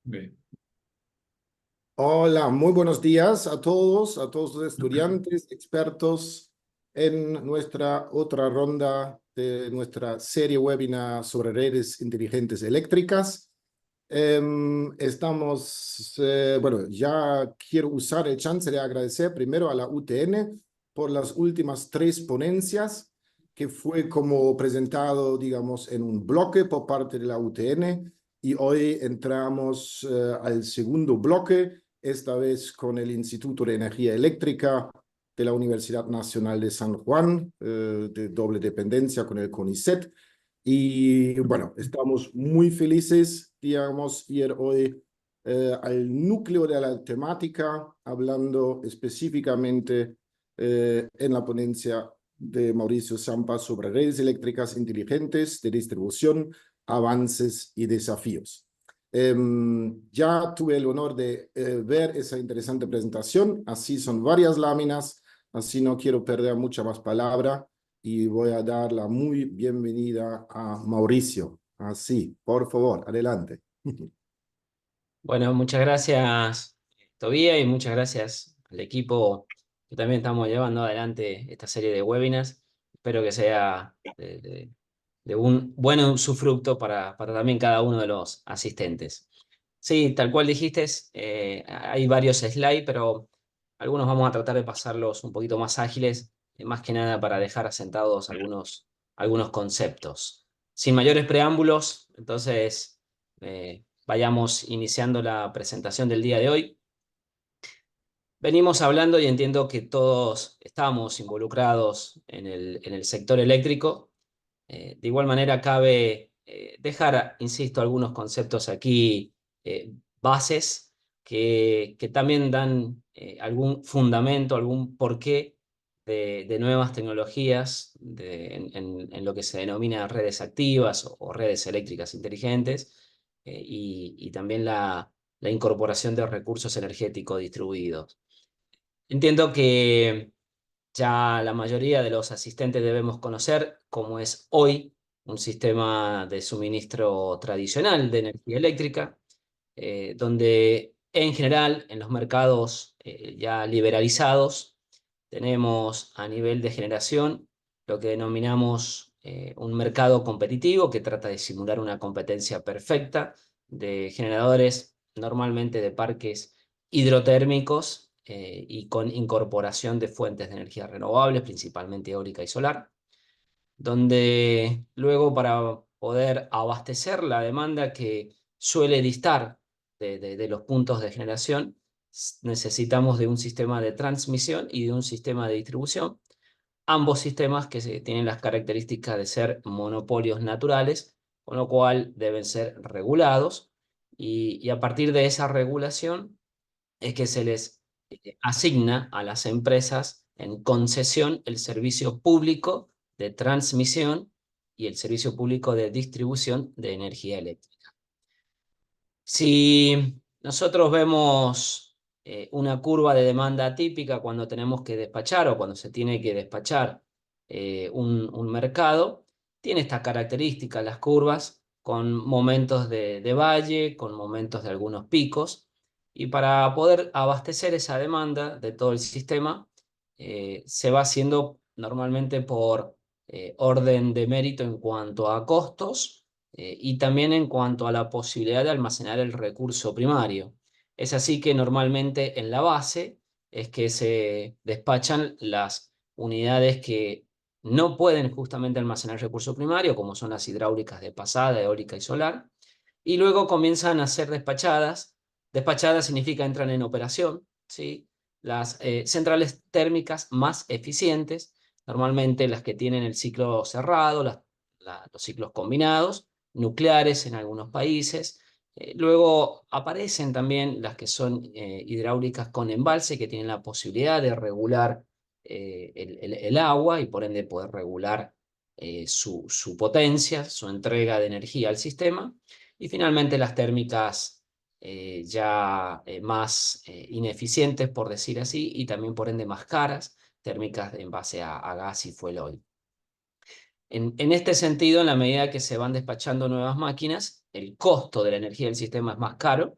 Bien. Hola, muy buenos días a todos los estudiantes, expertos en nuestra otra ronda de nuestra serie webinar sobre redes inteligentes eléctricas. Bueno, ya quiero usar el chance de agradecer primero a la UTN por las últimas 3 ponencias que fue como presentado, digamos, en un bloque por parte de la UTN y hoy entramos al segundo bloque, esta vez con el Instituto de Energía Eléctrica de la Universidad Nacional de San Juan, de doble dependencia con el CONICET. Y bueno, estamos muy felices, digamos, ir hoy al núcleo de la temática, hablando específicamente en la ponencia de Mauricio Zampa sobre redes eléctricas inteligentes de distribución, avances y desafíos. Ya tuve el honor de ver esa interesante presentación, así son varias láminas, así no quiero perder mucha más palabra y voy a dar la muy bienvenida a Mauricio. Así, por favor, adelante. Bueno, muchas gracias, Tobía, y muchas gracias al equipo que también estamos llevando adelante esta serie de webinars. Espero que sea de un buen usufructo para también cada uno de los asistentes. Sí, tal cual dijiste, hay varios slides, pero algunos vamos a tratar de pasarlos un poquito más ágiles, más que nada para dejar asentados algunos conceptos. Sin mayores preámbulos, entonces vayamos iniciando la presentación del día de hoy. Venimos hablando y entiendo que todos estamos involucrados en el sector eléctrico. De igual manera, cabe dejar, insisto, algunos conceptos aquí, bases, que también dan algún fundamento, algún porqué de nuevas tecnologías en lo que se denomina redes activas o redes eléctricas inteligentes, y también la incorporación de recursos energéticos distribuidos. Entiendo que ya la mayoría de los asistentes debemos conocer cómo es hoy un sistema de suministro tradicional de energía eléctrica, donde en general en los mercados ya liberalizados tenemos a nivel de generación lo que denominamos un mercado competitivo que trata de simular una competencia perfecta de generadores, normalmente de parques hidrotérmicos, y con incorporación de fuentes de energía renovables, principalmente eólica y solar, donde luego para poder abastecer la demanda que suele distar de los puntos de generación, necesitamos de un sistema de transmisión y de un sistema de distribución, ambos sistemas que tienen las características de ser monopolios naturales, con lo cual deben ser regulados, y a partir de esa regulación es que se les asigna a las empresas en concesión el servicio público de transmisión y el servicio público de distribución de energía eléctrica. Si nosotros vemos una curva de demanda típica cuando tenemos que despachar o cuando se tiene que despachar un mercado, tiene estas características las curvas, con momentos de valle, con momentos de algunos picos, y para poder abastecer esa demanda de todo el sistema, se va haciendo normalmente por orden de mérito en cuanto a costos, y también en cuanto a la posibilidad de almacenar el recurso primario. Es así que normalmente en la base es que se despachan las unidades que no pueden justamente almacenar el recurso primario, como son las hidráulicas de pasada, eólica y solar, y luego comienzan a ser despachadas. Despachadas significa entran en operación, ¿sí? Las centrales térmicas más eficientes, normalmente las que tienen el ciclo cerrado, los ciclos combinados, nucleares en algunos países. Luego aparecen también las que son hidráulicas con embalse, que tienen la posibilidad de regular el agua y por ende poder regular su potencia, su entrega de energía al sistema. Y finalmente las térmicas ya más ineficientes, por decir así, y también por ende más caras, térmicas en base a gas y fuel oil. En este sentido, en la medida que se van despachando nuevas máquinas, el costo de la energía del sistema es más caro,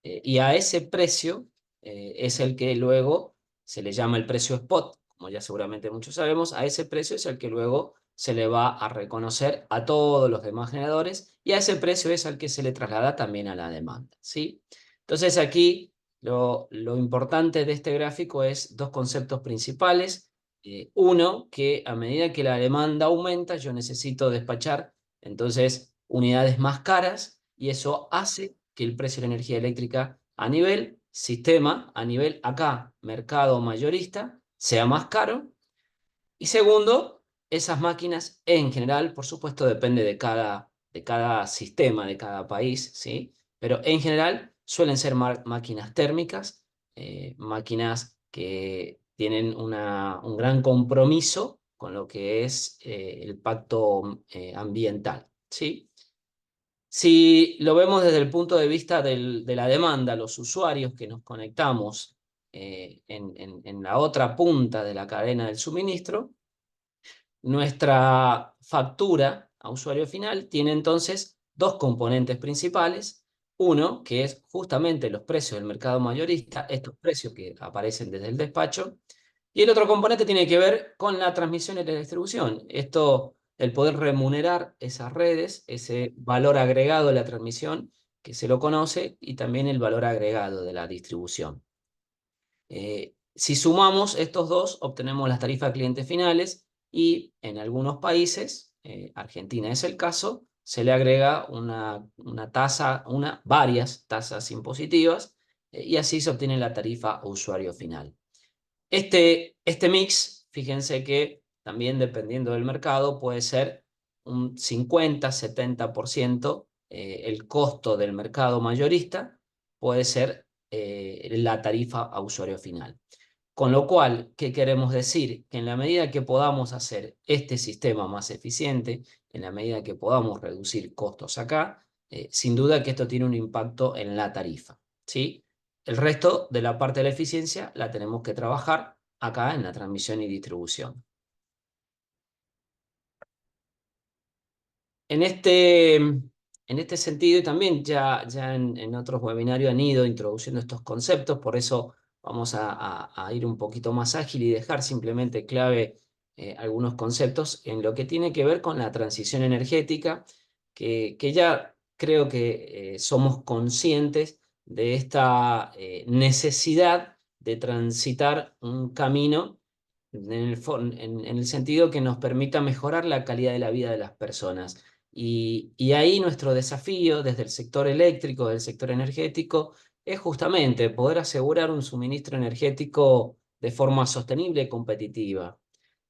y a ese precio es el que luego se le llama el precio spot, como ya seguramente muchos sabemos. A ese precio es el que luego se le va a reconocer a todos los demás generadores, y a ese precio es al que se le traslada también a la demanda, ¿sí? Entonces aquí lo importante de este gráfico es dos conceptos principales. Uno, que a medida que la demanda aumenta, yo necesito despachar entonces unidades más caras, y eso hace que el precio de la energía eléctrica a nivel sistema, a nivel acá, mercado mayorista, sea más caro. Y segundo, esas máquinas en general, por supuesto, depende de cada sistema, de cada país, ¿sí? Pero en general suelen ser máquinas térmicas, máquinas que tienen un gran compromiso con lo que es el pacto ambiental, ¿sí? Si lo vemos desde el punto de vista de la demanda, los usuarios que nos conectamos en la otra punta de la cadena del suministro, nuestra factura a usuario final tiene entonces dos componentes principales. Uno, que es justamente los precios del mercado mayorista, estos precios que aparecen desde el despacho. Y el otro componente tiene que ver con la transmisión y la distribución. Esto, el poder remunerar esas redes, ese valor agregado de la transmisión, que se lo conoce, y también el valor agregado de la distribución. Si sumamos estos dos, obtenemos las tarifas clientes finales, y en algunos países, Argentina es el caso, se le agrega una tasa, varias tasas impositivas, y así se obtiene la tarifa a usuario final. Este mix, fíjense que también dependiendo del mercado, puede ser un 50-70% el costo del mercado mayorista, puede ser la tarifa a usuario final. Con lo cual, ¿qué queremos decir? Que en la medida que podamos hacer este sistema más eficiente, en la medida que podamos reducir costos acá, sin duda que esto tiene un impacto en la tarifa, ¿sí? El resto de la parte de la eficiencia la tenemos que trabajar acá en la transmisión y distribución. En este sentido, y también ya en otros webinarios han ido introduciendo estos conceptos, por eso vamos a ir un poquito más ágil y dejar simplemente clave algunos conceptos en lo que tiene que ver con la transición energética, que ya creo que somos conscientes de esta necesidad de transitar un camino en el sentido que nos permita mejorar la calidad de la vida de las personas. Y ahí nuestro desafío desde el sector eléctrico, del sector energético, es justamente poder asegurar un suministro energético de forma sostenible y competitiva.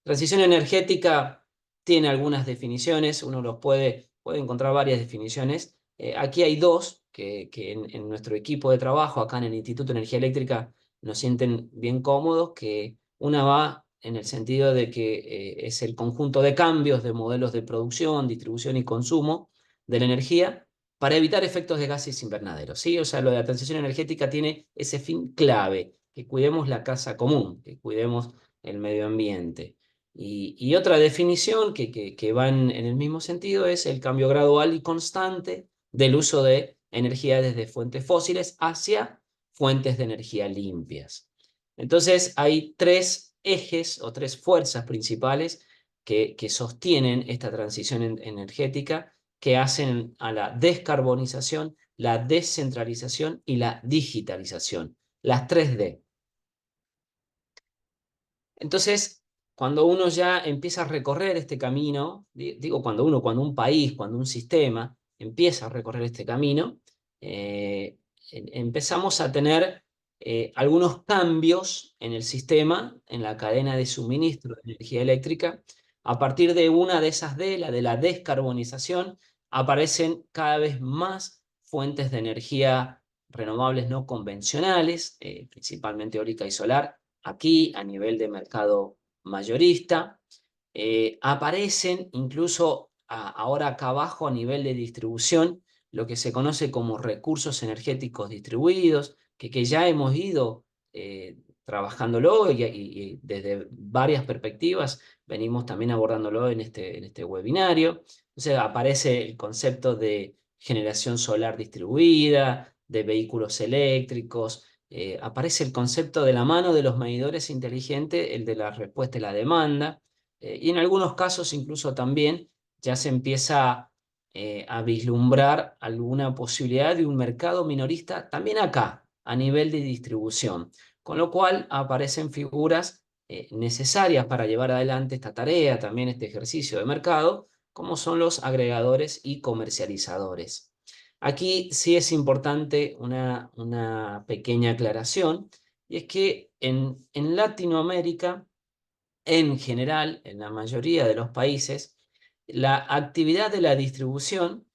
Transición energética tiene algunas definiciones, uno puede encontrar varias definiciones. Aquí hay dos que en nuestro equipo de trabajo, acá en el Instituto de Energía Eléctrica, nos sienten bien cómodos, que una va en el sentido de que es el conjunto de cambios de modelos de producción, distribución y consumo de la energía para evitar efectos de gases invernaderos, ¿sí? O sea, lo de la transición energética tiene ese fin clave, que cuidemos la casa común, que cuidemos el medio ambiente. Y otra definición que va en el mismo sentido es el cambio gradual y constante del uso de energía desde fuentes fósiles hacia fuentes de energía limpias. Entonces hay tres ejes o tres fuerzas principales que sostienen esta transición energética, que hacen a la descarbonización, la descentralización y la digitalización. Las 3D. Entonces, cuando uno ya empieza a recorrer este camino, digo cuando un país, cuando un sistema empieza a recorrer este camino, empezamos a tener algunos cambios en el sistema, en la cadena de suministro de energía eléctrica. A partir de una de esas D, la de la descarbonización, aparecen cada vez más fuentes de energía renovables no convencionales, principalmente eólica y solar, aquí a nivel de mercado mayorista. Aparecen incluso ahora acá abajo a nivel de distribución lo que se conoce como recursos energéticos distribuidos, que ya hemos ido trabajándolo, y desde varias perspectivas venimos también abordándolo en este webinario. Entonces aparece el concepto de generación solar distribuida, de vehículos eléctricos. Aparece el concepto de la mano de los medidores inteligentes, el de la respuesta y la demanda, y en algunos casos incluso también ya se empieza a vislumbrar alguna posibilidad de un mercado minorista también acá, a nivel de distribución, con lo cual aparecen figuras necesarias para llevar adelante esta tarea, también este ejercicio de mercado, como son los agregadores y comercializadores. Aquí sí es importante una pequeña aclaración, y es que en Latinoamérica, en general, en la mayoría de los países, la actividad de la distribución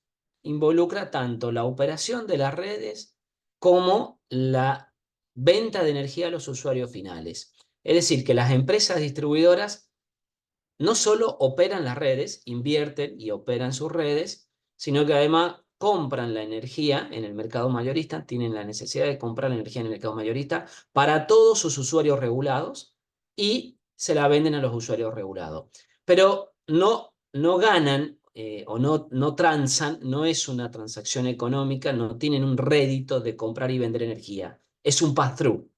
involucra tanto la operación de las redes como la venta de energía a los usuarios finales. Es decir, que las empresas distribuidoras no solo operan las redes, invierten y operan sus redes, sino que además compran la energía en el mercado mayorista, tienen la necesidad de comprar la energía en el mercado mayorista para todos sus usuarios regulados y se la venden a los usuarios regulados. Pero no ganan o no transan, no es una transacción económica, no tienen un rédito de comprar y vender energía, es un pass-through.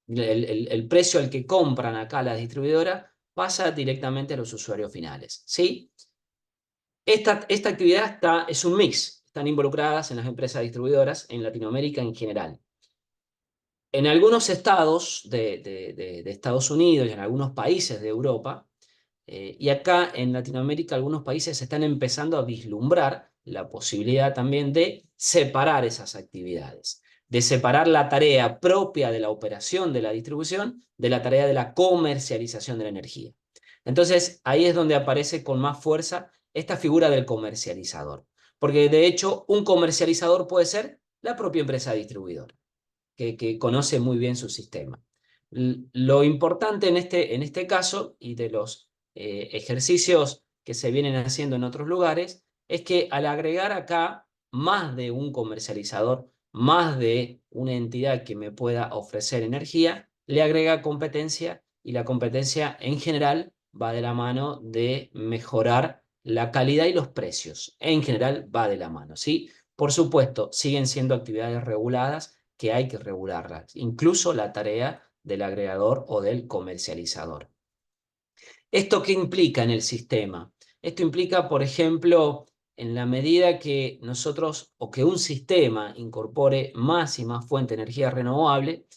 El precio al que compran acá las distribuidoras pasa directamente a los usuarios finales, ¿sí? Esta actividad es un mix, están involucradas en las empresas distribuidoras en Latinoamérica en general. En algunos estados de Estados Unidos y en algunos países de Europa, y acá en Latinoamérica algunos países están empezando a vislumbrar la posibilidad también de separar esas actividades, de separar la tarea propia de la operación de la distribución de la tarea de la comercialización de la energía. Entonces ahí es donde aparece con más fuerza esta figura del comercializador, porque de hecho un comercializador puede ser la propia empresa distribuidora que conoce muy bien su sistema. Lo importante en este caso y de los ejercicios que se vienen haciendo en otros lugares es que al agregar acá más de un comercializador, más de una entidad que me pueda ofrecer energía, le agrega competencia, y la competencia en general va de la mano de mejorar la calidad y los precios. En general va de la mano, ¿sí? Por supuesto, siguen siendo actividades reguladas que hay que regularlas, incluso la tarea del agregador o del comercializador. ¿Esto qué implica en el sistema? Esto implica, por ejemplo, en la medida que nosotros o que un sistema incorpore más y más fuente de energía renovable,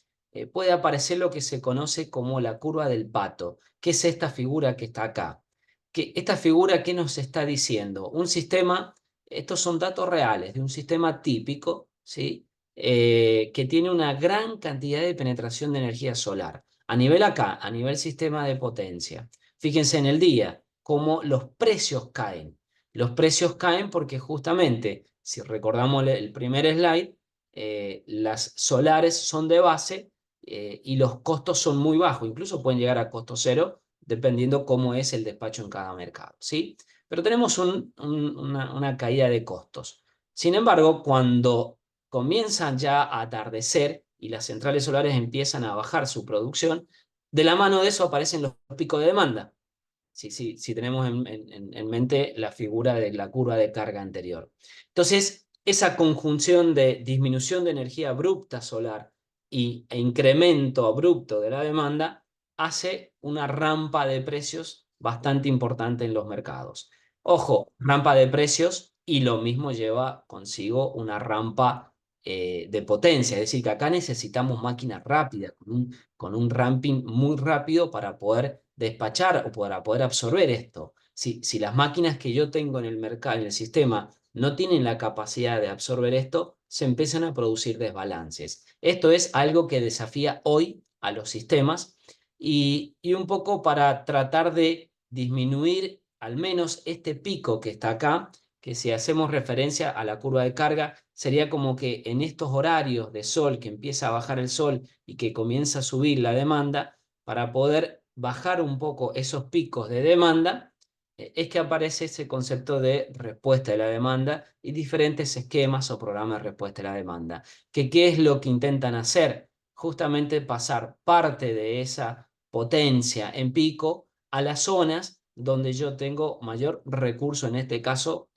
puede aparecer lo que se conoce como la curva del pato, que es esta figura que está acá. Esta figura, ¿qué nos está diciendo? Un sistema, estos son datos reales de un sistema típico, ¿sí? Que tiene una gran cantidad de penetración de energía solar. A nivel acá, a nivel sistema de potencia. Fíjense en el día, cómo los precios caen. Los precios caen porque justamente, si recordamos el primer slide, las solares son de base y los costos son muy bajos, incluso pueden llegar a costo cero, dependiendo cómo es el despacho en cada mercado, ¿sí? Pero tenemos una caída de costos. Sin embargo, cuando comienzan ya a atardecer y las centrales solares empiezan a bajar su producción, de la mano de eso aparecen los picos de demanda. Si tenemos en mente la figura de la curva de carga anterior. Entonces, esa conjunción de disminución de energía abrupta solar e incremento abrupto de la demanda hace una rampa de precios bastante importante en los mercados. Ojo, rampa de precios, y lo mismo lleva consigo una rampa de potencia, es decir, que acá necesitamos máquinas rápidas, con un ramping muy rápido para poder despachar o para poder absorber esto. Si las máquinas que yo tengo en el mercado, en el sistema, no tienen la capacidad de absorber esto, se empiezan a producir desbalances. Esto es algo que desafía hoy a los sistemas, y un poco para tratar de disminuir al menos este pico que está acá, que si hacemos referencia a la curva de carga, sería como que en estos horarios de sol, que empieza a bajar el sol y que comienza a subir la demanda, para poder bajar un poco esos picos de demanda, es que aparece ese concepto de respuesta de la demanda y diferentes esquemas o programas de respuesta a la demanda. ¿Qué es lo que intentan hacer? Justamente pasar parte de esa potencia en pico a las zonas donde yo tengo mayor recurso, en este caso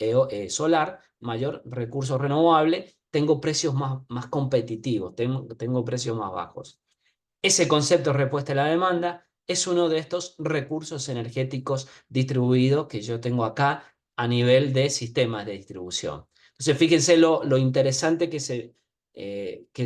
solar, mayor recurso renovable, tengo precios más competitivos, tengo precios más bajos. Ese concepto de respuesta a la demanda es uno de estos recursos energéticos distribuidos que yo tengo acá a nivel de sistemas de distribución. Entonces, fíjense lo interesante que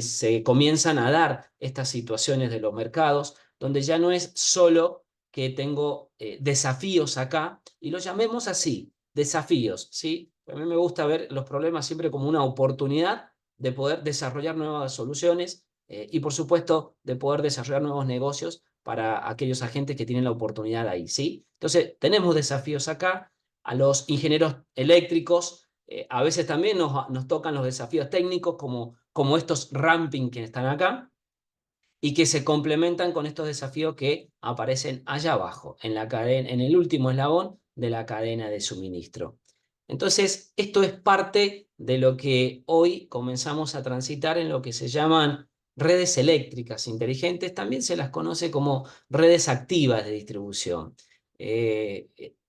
se comienzan a dar estas situaciones de los mercados, donde ya no es solo que tengo desafíos acá, y lo llamemos así, desafíos, ¿sí? A mí me gusta ver los problemas siempre como una oportunidad de poder desarrollar nuevas soluciones y por supuesto de poder desarrollar nuevos negocios para aquellos agentes que tienen la oportunidad ahí, ¿sí? Entonces, tenemos desafíos acá. A los ingenieros eléctricos, a veces también nos tocan los desafíos técnicos como estos ramping que están acá y que se complementan con estos desafíos que aparecen allá abajo, en la cadena, en el último eslabón de la cadena de suministro. Entonces, esto es parte de lo que hoy comenzamos a transitar en lo que se llaman redes eléctricas inteligentes, también se las conoce como redes activas de distribución.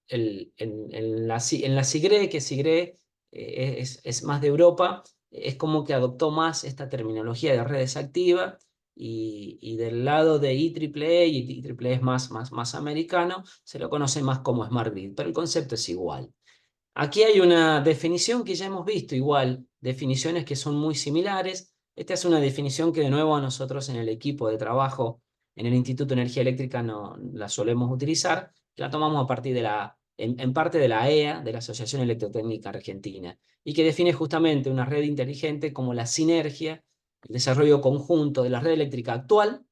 En la SIGRE, que SIGRE es más de Europa, es como que adoptó más esta terminología de redes activas y del lado de IEEE, y IEEE es más americano, se lo conoce más como Smart Grid, pero el concepto es igual. Aquí hay una definición que ya hemos visto, igual, definiciones que son muy similares. Esta es una definición que de nuevo a nosotros en el equipo de trabajo en el Instituto de Energía Eléctrica no la solemos utilizar. La tomamos a partir en parte de la EA, de la Asociación Electrotécnica Argentina, y que define justamente una red inteligente como la sinergia, el desarrollo conjunto de la red eléctrica actual,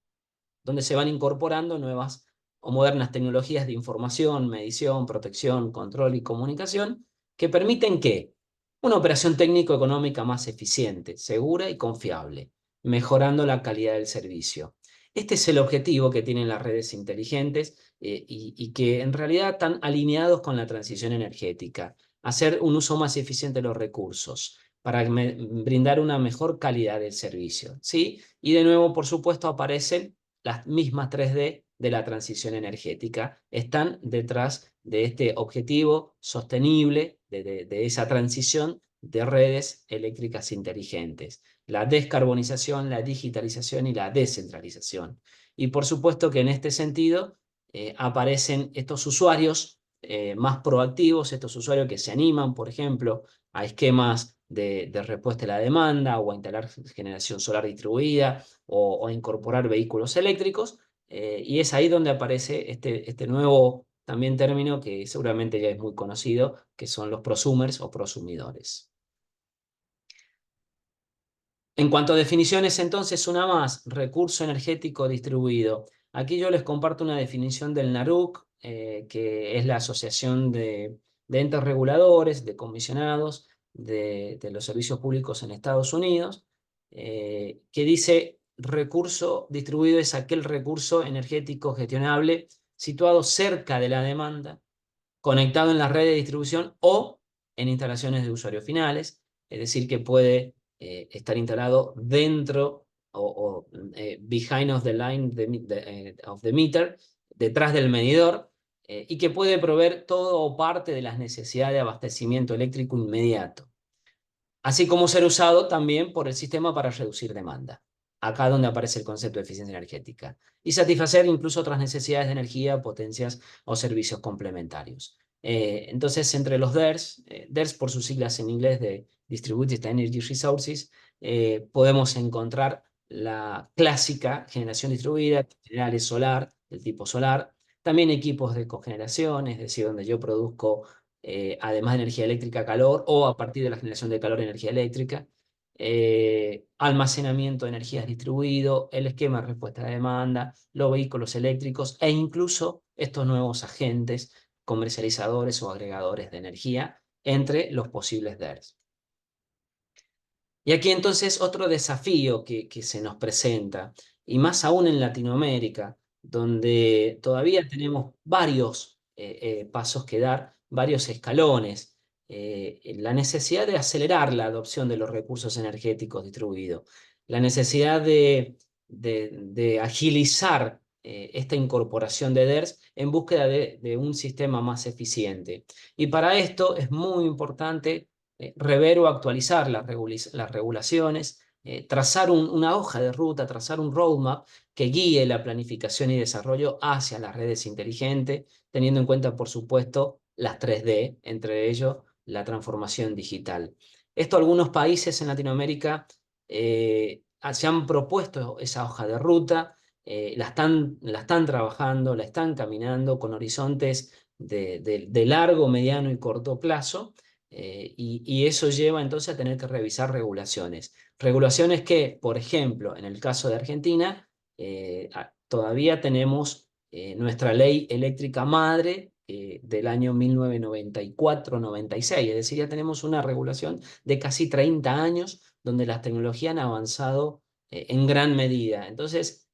donde se van incorporando nuevas o modernas tecnologías de información, medición, protección, control y comunicación que permiten que una operación técnico-económica más eficiente, segura y confiable, mejorando la calidad del servicio. Este es el objetivo que tienen las redes inteligentes y que en realidad están alineados con la transición energética, hacer un uso más eficiente de los recursos para brindar una mejor calidad del servicio, ¿sí? Y de nuevo, por supuesto, aparecen las mismas 3D de la transición energética, están detrás de este objetivo sostenible de esa transición de redes eléctricas inteligentes, la descarbonización, la digitalización y la descentralización. Y por supuesto que en este sentido aparecen estos usuarios más proactivos, estos usuarios que se animan, por ejemplo, a esquemas de respuesta a la demanda o a instalar generación solar distribuida o incorporar vehículos eléctricos, y es ahí donde aparece este nuevo también término que seguramente ya es muy conocido, que son los prosumers o prosumidores. En cuanto a definiciones, entonces, una más, recurso energético distribuido. Aquí yo les comparto una definición del NARUC, que es la Asociación de Entes Reguladores, de Comisionados de los Servicios Públicos en Estados Unidos, que dice, recurso distribuido es aquel recurso energético gestionable situado cerca de la demanda, conectado en la red de distribución o en instalaciones de usuarios finales, es decir, que puede estar instalado dentro o behind of the line of the meter, detrás del medidor, y que puede proveer todo o parte de las necesidades de abastecimiento eléctrico inmediato, así como ser usado también por el sistema para reducir demanda. Acá donde aparece el concepto de eficiencia energética. Y satisfacer incluso otras necesidades de energía, potencias o servicios complementarios. Entonces, entre los DERS, DERS por sus siglas en inglés de Distributed Energy Resources, podemos encontrar la clásica generación distribuida, que en general es solar, del tipo solar. También equipos de cogeneración, es decir, donde yo produzco además de energía eléctrica, calor, o a partir de la generación de calor, energía eléctrica, almacenamiento de energías distribuido, el esquema de respuesta a demanda, los vehículos eléctricos e incluso estos nuevos agentes comercializadores o agregadores de energía entre los posibles DERs. Y aquí entonces otro desafío que se nos presenta, y más aún en Latinoamérica, donde todavía tenemos varios pasos que dar, varios escalones, la necesidad de acelerar la adopción de los recursos energéticos distribuidos, la necesidad de agilizar esta incorporación de DERs en búsqueda de un sistema más eficiente. Y para esto es muy importante rever o actualizar las regulaciones, trazar una hoja de ruta, trazar un roadmap que guíe la planificación y desarrollo hacia las redes inteligentes, teniendo en cuenta, por supuesto, las 3D, entre ellos la transformación digital. Esto algunos países en Latinoamérica se han propuesto esa hoja de ruta, la están trabajando, la están caminando con horizontes de largo, mediano y corto plazo, y eso lleva entonces a tener que revisar regulaciones. Regulaciones que, por ejemplo, en el caso de Argentina, todavía tenemos nuestra ley eléctrica madre del año 1994-96, es decir, ya tenemos una regulación de casi 30 años donde las tecnologías han avanzado en gran medida. Entonces,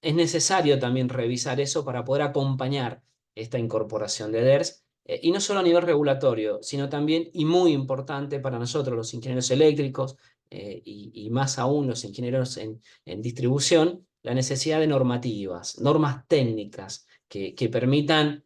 es necesario también revisar eso para poder acompañar esta incorporación de DERS, y no solo a nivel regulatorio, sino también, y muy importante para nosotros, los ingenieros eléctricos, y más aún los ingenieros en distribución, la necesidad de normativas, normas técnicas que permitan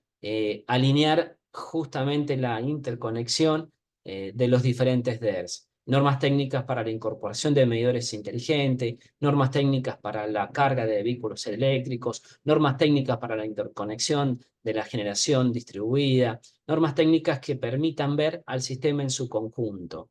alinear justamente la interconexión de los diferentes DERS. Normas técnicas para la incorporación de medidores inteligentes, normas técnicas para la carga de vehículos eléctricos, normas técnicas para la interconexión de la generación distribuida, normas técnicas que permitan ver al sistema en su conjunto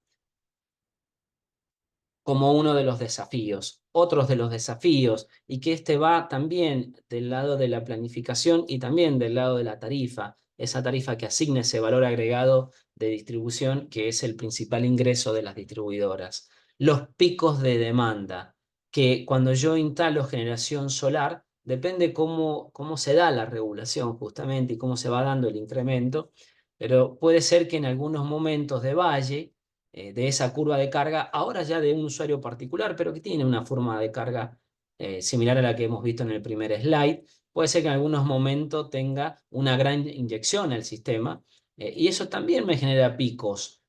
como uno de los desafíos. Otros de los desafíos, y que este va también del lado de la planificación y también del lado de la tarifa, esa tarifa que asigna ese valor agregado de distribución que es el principal ingreso de las distribuidoras. Los picos de demanda, que cuando yo instalo generación solar, depende cómo se da la regulación justamente y cómo se va dando el incremento, pero puede ser que en algunos momentos de valle, de esa curva de carga, ahora ya de un usuario particular, pero que tiene una forma de carga similar a la que hemos visto en el primer slide, puede ser que en algunos momentos tenga una gran inyección al sistema, y eso también me genera picos,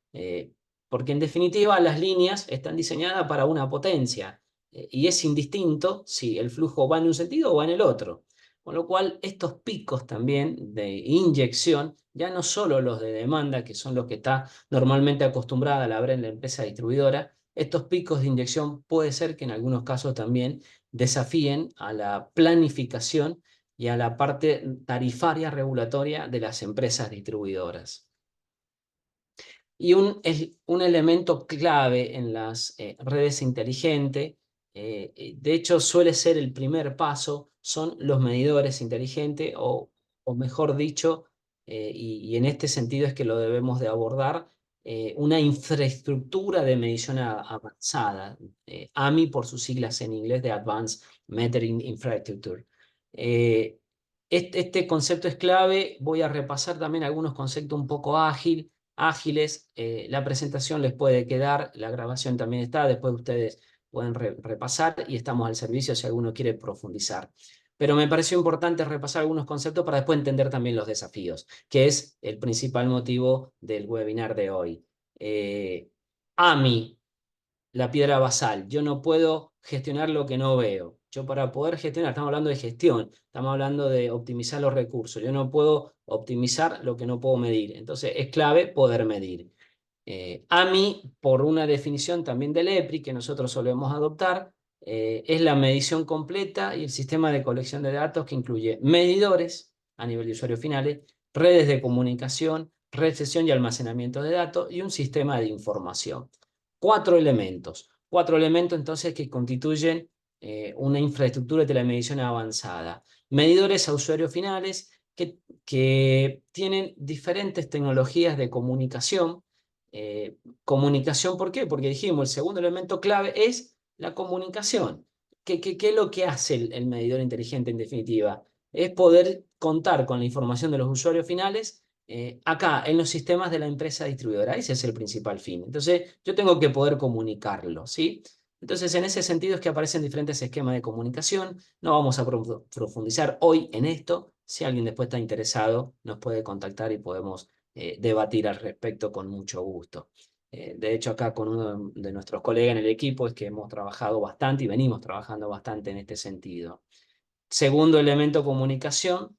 porque en definitiva las líneas están diseñadas para una potencia, y es indistinto si el flujo va en un sentido o va en el otro. Con lo cual, estos picos también de inyección, ya no solo los de demanda, que son los que está normalmente acostumbrada a la ver en la empresa distribuidora, estos picos de inyección puede ser que en algunos casos también desafíen a la planificación y a la parte tarifaria regulatoria de las empresas distribuidoras. Y un elemento clave en las redes inteligentes, de hecho suele ser el primer paso, son los medidores inteligentes, o mejor dicho, y en este sentido es que lo debemos de abordar, una infraestructura de medición avanzada, AMI por sus siglas en inglés, de Advanced Metering Infrastructure. Este concepto es clave. Voy a repasar también algunos conceptos un poco ágiles. La presentación les puede quedar, la grabación también está, después ustedes pueden repasar y estamos al servicio si alguno quiere profundizar. Pero me pareció importante repasar algunos conceptos para después entender también los desafíos, que es el principal motivo del webinar de hoy. AMI, la piedra basal. Yo no puedo gestionar lo que no veo. Yo para poder gestionar, estamos hablando de gestión, estamos hablando de optimizar los recursos. Yo no puedo optimizar lo que no puedo medir. Entonces es clave poder medir. AMI, por una definición también del EPRI que nosotros solemos adoptar, es la medición completa y el sistema de colección de datos que incluye medidores a nivel de usuarios finales, redes de comunicación, recepción y almacenamiento de datos y un sistema de información. Cuatro elementos entonces que constituyen una infraestructura de telemedición avanzada. Medidores a usuarios finales que tienen diferentes tecnologías de comunicación. Comunicación, ¿por qué? Porque dijimos, el segundo elemento clave es la comunicación. ¿Qué es lo que hace el medidor inteligente en definitiva? Es poder contar con la información de los usuarios finales acá en los sistemas de la empresa distribuidora. Ese es el principal fin. Entonces, yo tengo que poder comunicarlo, ¿sí? Entonces, en ese sentido es que aparecen diferentes esquemas de comunicación. No vamos a profundizar hoy en esto. Si alguien después está interesado, nos puede contactar y podemos debatir al respecto con mucho gusto. De hecho, acá con uno de nuestros colegas en el equipo es que hemos trabajado bastante y venimos trabajando bastante en este sentido. Segundo elemento, comunicación.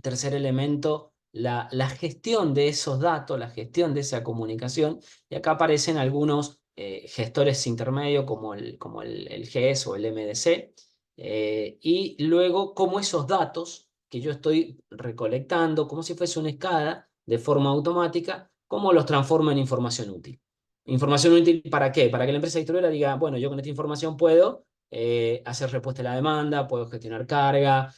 Tercer elemento, la gestión de esos datos, la gestión de esa comunicación, y acá aparecen algunos gestores intermedios como el GES o el MDC, y luego cómo esos datos que yo estoy recolectando, como si fuese una escala de forma automática, cómo los transformo en información útil. ¿Información útil para qué? Para que la empresa distribuidora diga, bueno, yo con esta información puedo hacer respuesta a la demanda, puedo gestionar carga,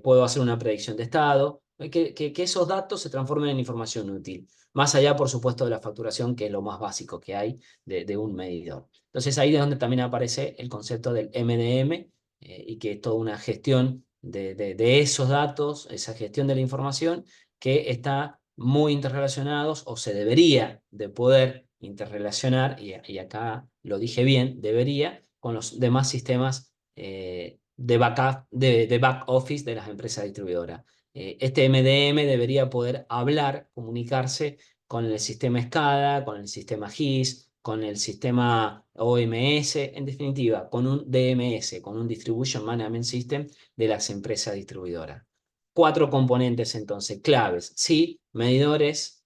puedo hacer una predicción de estado, que esos datos se transformen en información útil, más allá, por supuesto, de la facturación, que es lo más básico que hay de un medidor. Entonces ahí es donde también aparece el concepto del MDM, y que es toda una gestión de esos datos, esa gestión de la información, que está muy interrelacionados o se debería de poder interrelacionar, y acá lo dije bien, debería, con los demás sistemas de back office de las empresas distribuidoras. Este MDM debería poder hablar, comunicarse con el sistema SCADA, con el sistema GIS, con el sistema OMS, en definitiva, con un DMS, con un Distribution Management System de las empresas distribuidoras. 4 componentes entonces claves, sí, medidores,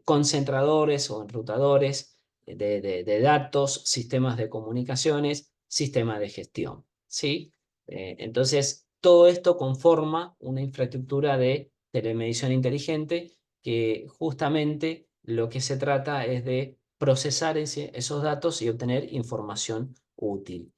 concentradores o enrutadores de datos, sistemas de comunicaciones, sistemas de gestión, ¿sí? Entonces, todo esto conforma una infraestructura de telemedición inteligente, que justamente lo que se trata es de procesar esos datos y obtener información útil.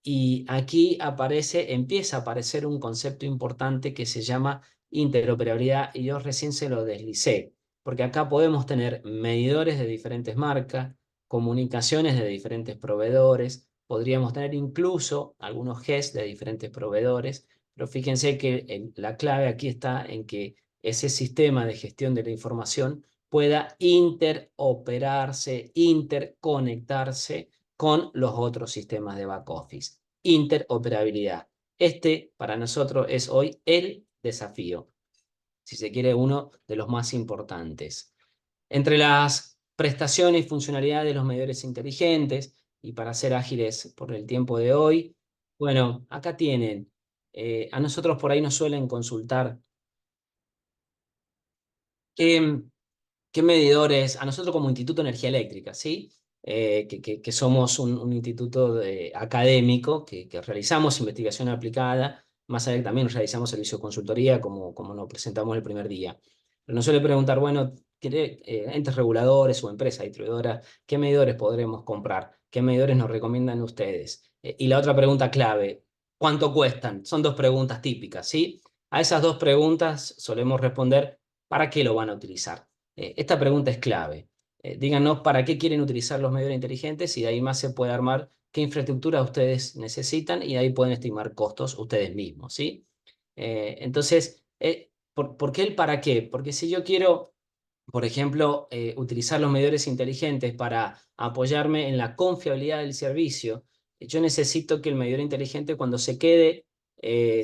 Y aquí empieza a aparecer un concepto importante que se llama interoperabilidad, y yo recién se lo deslicé, porque acá podemos tener medidores de diferentes marcas, comunicaciones de diferentes proveedores, podríamos tener incluso algunos GES de diferentes proveedores, pero fíjense que la clave aquí está en que ese sistema de gestión de la información pueda interoperarse, interconectarse con los otros sistemas de back office. Interoperabilidad. Este para nosotros es hoy el desafío, si se quiere, uno de los más importantes. Entre las prestaciones y funcionalidades de los medidores inteligentes, y para ser ágiles por el tiempo de hoy, bueno, acá tienen, a nosotros por ahí nos suelen consultar qué, qué medidores, a nosotros como Instituto de Energía Eléctrica, ¿sí? Que somos un instituto académico que realizamos investigación aplicada, más allá que también realizamos servicio de consultoría, como nos presentamos el primer día. Pero nos suele preguntar, bueno, entes reguladores o empresas distribuidoras, ¿qué medidores podremos comprar? ¿Qué medidores nos recomiendan ustedes? Y la otra pregunta clave, ¿cuánto cuestan? Son 2 preguntas típicas, ¿sí? A esas 2 preguntas solemos responder, ¿para qué lo van a utilizar? Esta pregunta es clave. Díganos para qué quieren utilizar los medidores inteligentes, y de ahí más se puede armar qué infraestructura ustedes necesitan, y de ahí pueden estimar costos ustedes mismos, ¿sí? Entonces, ¿por qué el para qué? Porque si yo quiero, por ejemplo, utilizar los medidores inteligentes para apoyarme en la confiabilidad del servicio, yo necesito que el medidor inteligente, cuando se quede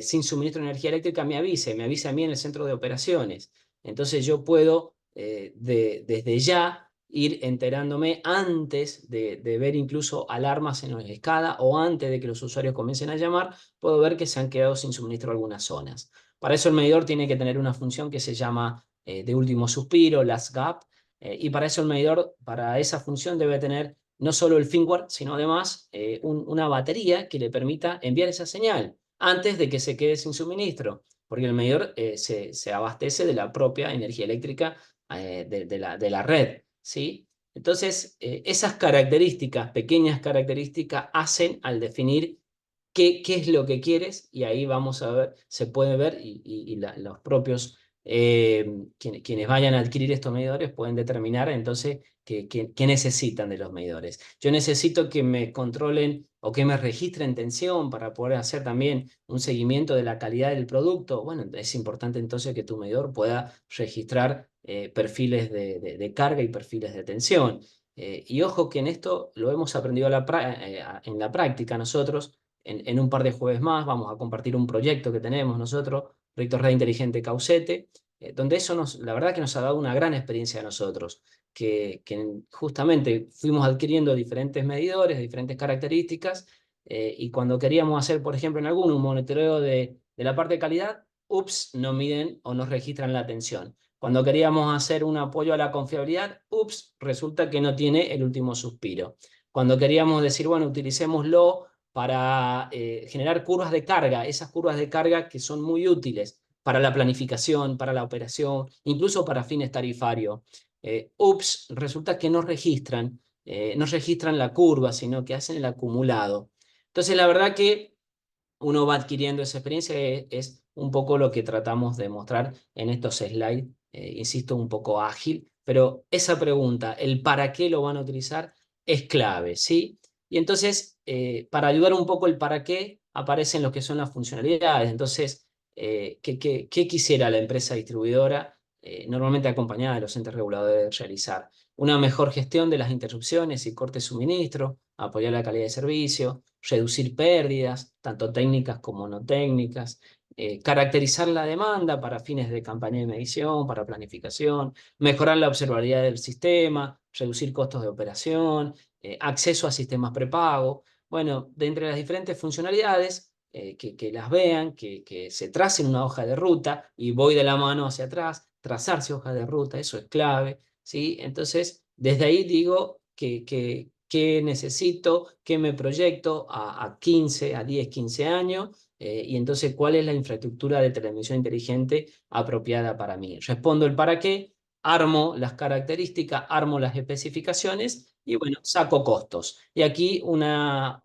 sin suministro de energía eléctrica, me avise a mí en el centro de operaciones. Entonces yo puedo desde ya ir enterándome antes de ver incluso alarmas en los SCADA, o antes de que los usuarios comiencen a llamar, puedo ver que se han quedado sin suministro algunas zonas. Para eso el medidor tiene que tener una función que se llama de último suspiro, last gap, y para eso el medidor, para esa función, debe tener no solo el firmware, sino además una batería que le permita enviar esa señal antes de que se quede sin suministro, porque el medidor se abastece de la propia energía eléctrica de la red, ¿sí? Entonces, esas características, pequeñas características, hacen al definir qué es lo que quieres, y ahí vamos a ver, se puede ver, y los propios quienes vayan a adquirir estos medidores pueden determinar entonces qué necesitan de los medidores. Yo necesito que me controlen o que me registren tensión para poder hacer también un seguimiento de la calidad del producto. Bueno, es importante entonces que tu medidor pueda registrar perfiles de carga y perfiles de tensión. Y ojo que en esto lo hemos aprendido en la práctica nosotros. En un par de jueves más vamos a compartir un proyecto que tenemos nosotros, proyecto Red Inteligente Caucete, donde eso la verdad que nos ha dado una gran experiencia a nosotros, que justamente fuimos adquiriendo diferentes medidores, diferentes características, y cuando queríamos hacer, por ejemplo, en alguno un monitoreo de la parte de calidad, ups, no miden o no registran la atención. Cuando queríamos hacer un apoyo a la confiabilidad, ups, resulta que no tiene el último suspiro. Cuando queríamos decir, bueno, utilicémoslo para generar curvas de carga, esas curvas de carga que son muy útiles para la planificación, para la operación, incluso para fines tarifarios. Ups, resulta que no registran la curva, sino que hacen el acumulado. Entonces, la verdad que uno va adquiriendo esa experiencia, es un poco lo que tratamos de mostrar en estos slides, insisto, un poco ágil, pero esa pregunta, el para qué lo van a utilizar, es clave, ¿sí? Y entonces, para ayudar un poco el para qué, aparecen lo que son las funcionalidades. Entonces, ¿qué quisiera la empresa distribuidora, normalmente acompañada de los entes reguladores, realizar? Una mejor gestión de las interrupciones y cortes de suministro, apoyar la calidad de servicio, reducir pérdidas, tanto técnicas como no técnicas, caracterizar la demanda para fines de campaña de medición, para planificación, mejorar la observabilidad del sistema, reducir costos de operación, acceso a sistemas prepago. Bueno, de entre las diferentes funcionalidades, que las vean, que se tracen una hoja de ruta, y voy de la mano hacia atrás, trazarse hoja de ruta, eso es clave, ¿sí? Entonces, desde ahí digo que necesito, que me proyecto a 15, a 10, 15 años, y entonces cuál es la infraestructura de televisión inteligente apropiada para mí. Respondo el para qué, armo las características, armo las especificaciones y bueno, saco costos. Y aquí una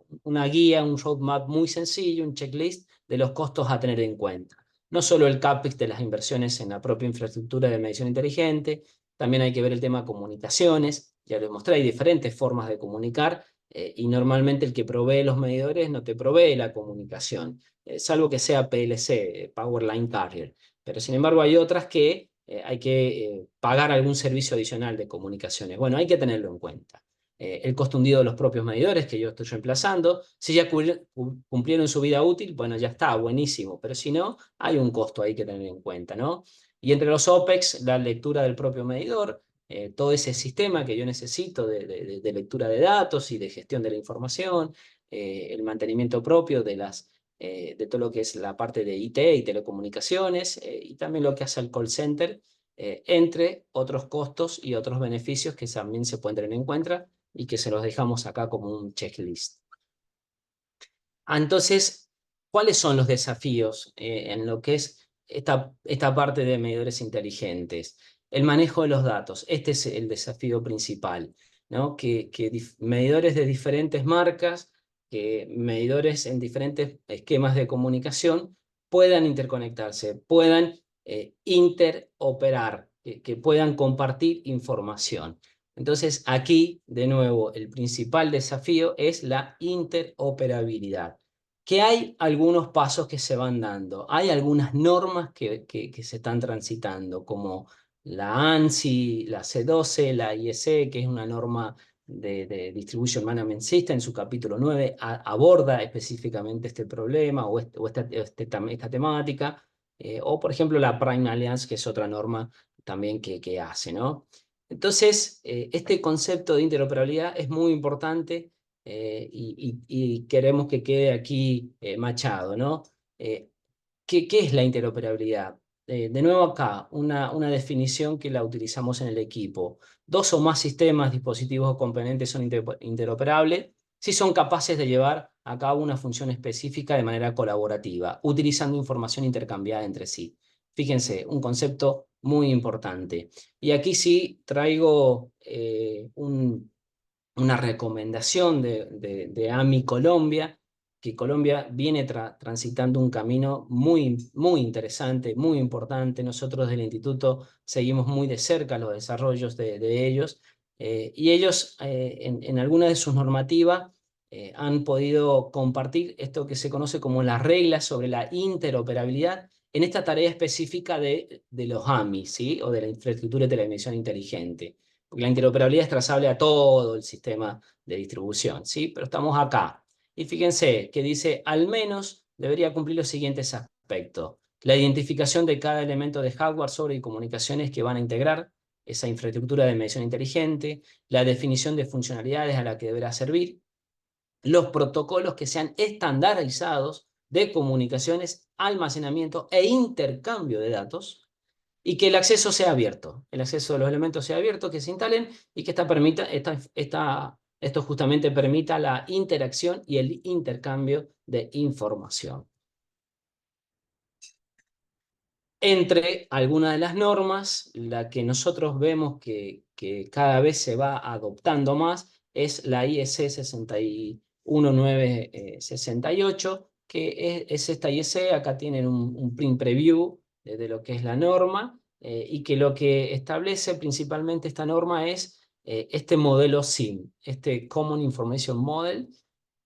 guía, un roadmap muy sencillo, un checklist de los costos a tener en cuenta. No solo el CAPEX de las inversiones en la propia infraestructura de medición inteligente, también hay que ver el tema comunicaciones. Ya lo mostré, hay diferentes formas de comunicar, y normalmente el que provee los medidores no te provee la comunicación, salvo que sea PLC, Power Line Carrier. Pero sin embargo hay otras que hay que pagar algún servicio adicional de comunicaciones. Bueno, hay que tenerlo en cuenta. El costo hundido de los propios medidores que yo estoy reemplazando, si ya cumplieron su vida útil, bueno, ya está, buenísimo, pero si no, hay un costo ahí que tener en cuenta, ¿no? Y entre los OPEX, la lectura del propio medidor, todo ese sistema que yo necesito de lectura de datos y de gestión de la información, el mantenimiento propio de todo lo que es la parte de IT y telecomunicaciones, y también lo que hace el call center, entre otros costos y otros beneficios que también se pueden tener en cuenta y que se los dejamos acá como un checklist. Entonces, ¿cuáles son los desafíos en lo que es esta parte de medidores inteligentes? El manejo de los datos, este es el desafío principal, ¿no? Que medidores de diferentes marcas, que medidores en diferentes esquemas de comunicación puedan interconectarse, puedan interoperar, que puedan compartir información. Entonces, aquí, de nuevo, el principal desafío es la interoperabilidad. Que hay algunos pasos que se van dando, hay algunas normas que se están transitando, como la ANSI, la C12, la IEC, que es una norma de Distribution Management System, en su capítulo 9 aborda específicamente este problema o esta temática, o por ejemplo la Prime Alliance, que es otra norma también que hace, ¿no? Entonces, este concepto de interoperabilidad es muy importante, y queremos que quede aquí machado, ¿no? ¿Qué es la interoperabilidad? De nuevo acá, una definición que la utilizamos en el equipo. Dos o más sistemas, dispositivos o componentes son interoperables si son capaces de llevar a cabo una función específica de manera colaborativa, utilizando información intercambiada entre sí. Fíjense, un concepto muy importante. Y aquí sí traigo una recomendación de AMI Colombia, que Colombia viene transitando un camino muy, muy interesante, muy importante. Nosotros del instituto seguimos muy de cerca los desarrollos de ellos, y ellos en alguna de sus normativas han podido compartir esto que se conoce como las reglas sobre la interoperabilidad en esta tarea específica de los AMI, ¿sí? O de la infraestructura de televisión inteligente. Porque la interoperabilidad es trazable a todo el sistema de distribución, ¿sí? Pero estamos acá. Y fíjense que dice, al menos debería cumplir los siguientes aspectos. La identificación de cada elemento de hardware, software y comunicaciones que van a integrar esa infraestructura de medición inteligente, la definición de funcionalidades a la que deberá servir, los protocolos que sean estandarizados de comunicaciones, almacenamiento e intercambio de datos, y que el acceso sea abierto, el acceso de los elementos sea abierto, que se instalen y que esto justamente permita la interacción y el intercambio de información. Entre algunas de las normas, la que nosotros vemos que cada vez se va adoptando más es la IEC 61968, que es esta IEC. Acá tienen un print preview de lo que es la norma, y que lo que establece principalmente esta norma es este modelo SIM, este Common Information Model,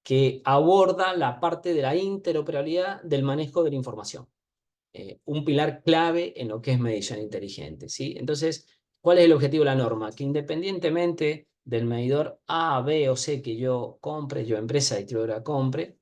que aborda la parte de la interoperabilidad del manejo de la información. Un pilar clave en lo que es medición inteligente, ¿sí? Entonces, ¿cuál es el objetivo de la norma? Que independientemente del medidor A, B o C que yo compre, yo empresa distribuidora compre,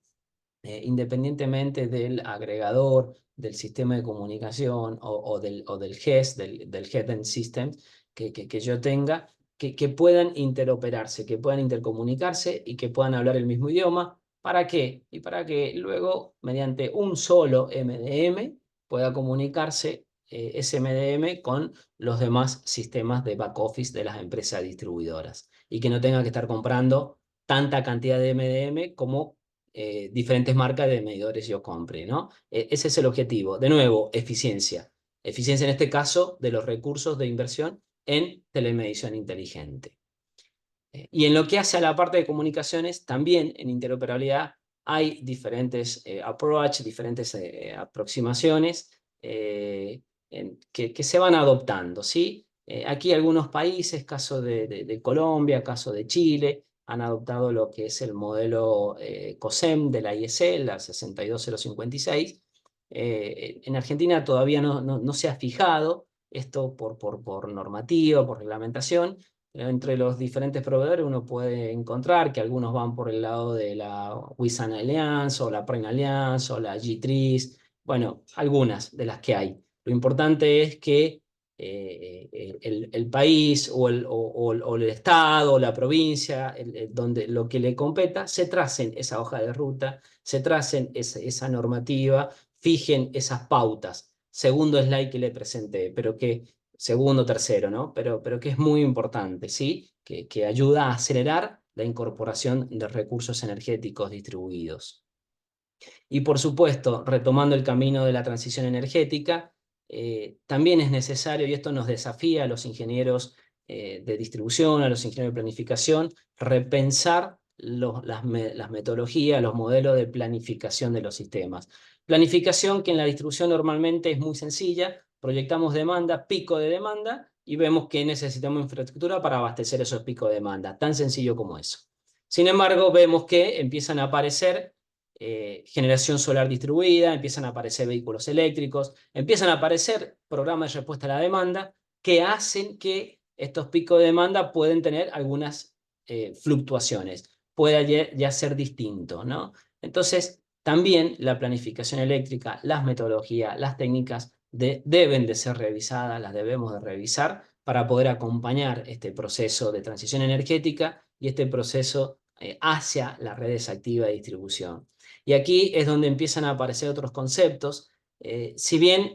independientemente del agregador, del sistema de comunicación o del GES, del Head End System que yo tenga, que puedan interoperarse, que puedan intercomunicarse y que puedan hablar el mismo idioma. ¿Para qué? Y para que luego, mediante un solo MDM, pueda comunicarse ese MDM con los demás sistemas de back office de las empresas distribuidoras, y que no tenga que estar comprando tanta cantidad de MDM como diferentes marcas de medidores yo compre, ¿no? Ese es el objetivo. De nuevo, eficiencia. Eficiencia en este caso de los recursos de inversión en telemedición inteligente. Y en lo que hace a la parte de comunicaciones, también en interoperabilidad hay diferentes approach, diferentes aproximaciones que se van adoptando, ¿sí? Aquí algunos países, caso de Colombia, caso de Chile, han adoptado lo que es el modelo COSEM de la IEC, la 62056. En Argentina todavía no se ha fijado esto por normativa, por reglamentación. Entre los diferentes proveedores uno puede encontrar que algunos van por el lado de la Wisan Alliance o la Prime Alliance o la G3, bueno, algunas de las que hay. Lo importante es que el país o el estado o la provincia, donde lo que le competa, se tracen esa hoja de ruta, se tracen esa normativa, fijen esas pautas. Segundo slide que le presenté, pero que segundo, tercero, ¿no? Pero que es muy importante, ¿sí? Que ayuda a acelerar la incorporación de recursos energéticos distribuidos. Y por supuesto, retomando el camino de la transición energética, también es necesario, y esto nos desafía a los ingenieros de distribución, a los ingenieros de planificación, repensar las metodologías, los modelos de planificación de los sistemas. Planificación que en la distribución normalmente es muy sencilla: proyectamos demanda, pico de demanda, y vemos que necesitamos infraestructura para abastecer esos picos de demanda, tan sencillo como eso. Sin embargo, vemos que empiezan a aparecer generación solar distribuida, empiezan a aparecer vehículos eléctricos, empiezan a aparecer programas de respuesta a la demanda que hacen que estos picos de demanda pueden tener algunas fluctuaciones, pueda ya ser distinto, ¿no? Entonces, también la planificación eléctrica, las metodologías, las técnicas deben de ser revisadas, las debemos de revisar para poder acompañar este proceso de transición energética y este proceso hacia las redes activas de distribución. Y aquí es donde empiezan a aparecer otros conceptos. Si bien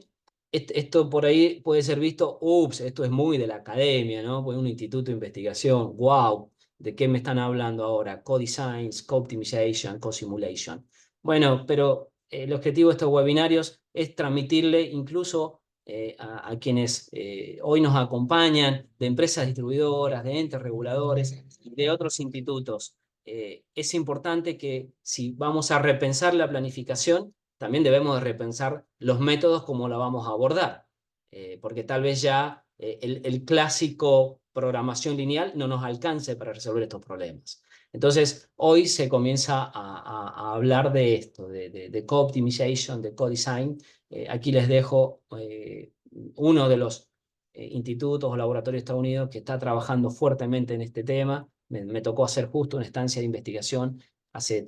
esto por ahí puede ser visto, ups, esto es muy de la academia, ¿no? Pues un instituto de investigación, wow, ¿de qué me están hablando ahora? Co-design, co-optimization, co-simulation. Bueno, pero el objetivo de estos webinarios es transmitirle incluso a quienes hoy nos acompañan, de empresas distribuidoras, de entes reguladores, de otros institutos. Es importante que si vamos a repensar la planificación, también debemos de repensar los métodos como la vamos a abordar, porque tal vez ya el clásico programación lineal no nos alcance para resolver estos problemas. Entonces, hoy se comienza a hablar de esto, de co-optimization, de co-design. Aquí les dejo uno de los institutos o laboratorios de Estados Unidos que está trabajando fuertemente en este tema. Me tocó hacer justo una estancia de investigación hace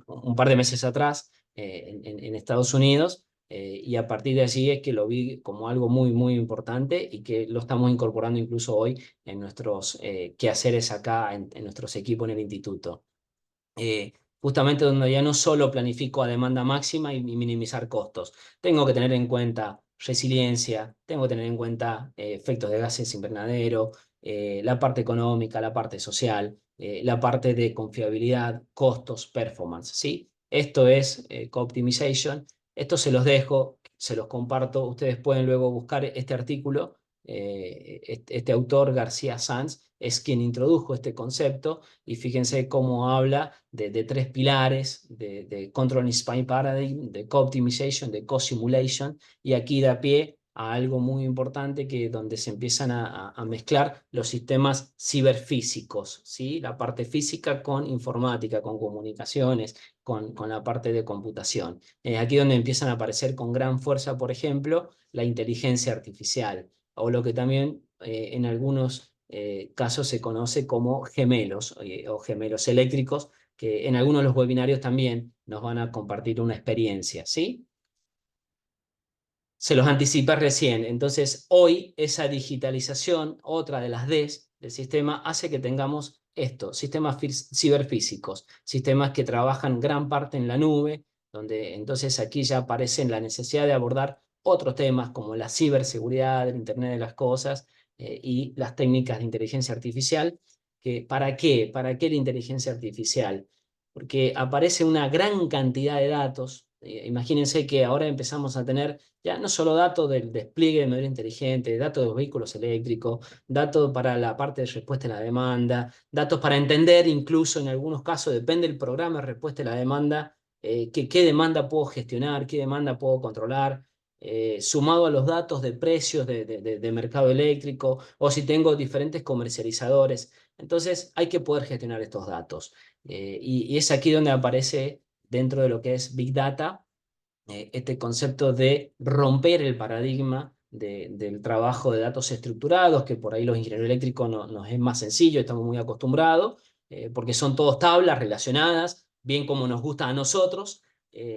un par de meses atrás en Estados Unidos, y a partir de allí es que lo vi como algo muy, muy importante y que lo estamos incorporando incluso hoy en nuestros quehaceres acá, en nuestros equipos en el instituto. justamente donde ya no solo planifico a demanda máxima y minimizar costos. Tengo que tener en cuenta resiliencia, tengo que tener en cuenta efectos de gases invernadero, la parte económica, la parte social, la parte de confiabilidad, costos, performance, ¿sí? Esto es co-optimization. Esto se los dejo, se los comparto. Ustedes pueden luego buscar este artículo. Este autor, García Sanz, es quien introdujo este concepto y fíjense cómo habla de tres pilares, de Control Inspired Paradigm, de Co-Optimization, de Co-Simulation, y aquí da pie a algo muy importante que donde se empiezan a mezclar los sistemas ciberfísicos, ¿sí? La parte física con informática, con comunicaciones, con la parte de computación. Aquí donde empiezan a aparecer con gran fuerza, por ejemplo, la inteligencia artificial, o lo que también en algunos casos se conoce como gemelos o gemelos eléctricos, que en algunos de los webinarios también nos van a compartir una experiencia, ¿sí? Se los anticipé recién. Entonces, hoy esa digitalización, otra de las Ds del sistema, hace que tengamos esto, sistemas ciberfísicos, sistemas que trabajan gran parte en la nube, donde entonces aquí ya aparece la necesidad de abordar otros temas como la ciberseguridad, el Internet de las cosas y las técnicas de inteligencia artificial. ¿Para qué? ¿Para qué la inteligencia artificial? Porque aparece una gran cantidad de datos. Imagínense que ahora empezamos a tener ya no solo datos del despliegue de medidor inteligente, datos de los vehículos eléctricos, datos para la parte de respuesta a la demanda, datos para entender incluso en algunos casos, depende del programa de respuesta a la demanda, qué demanda puedo gestionar, qué demanda puedo controlar, sumado a los datos de precios de mercado eléctrico o si tengo diferentes comercializadores. Entonces hay que poder gestionar estos datos. Y es aquí donde aparece dentro de lo que es Big Data este concepto de romper el paradigma del trabajo de datos estructurados, que por ahí los ingenieros eléctricos nos es más sencillo, estamos muy acostumbrados, porque son todos tablas relacionadas, bien como nos gusta a nosotros.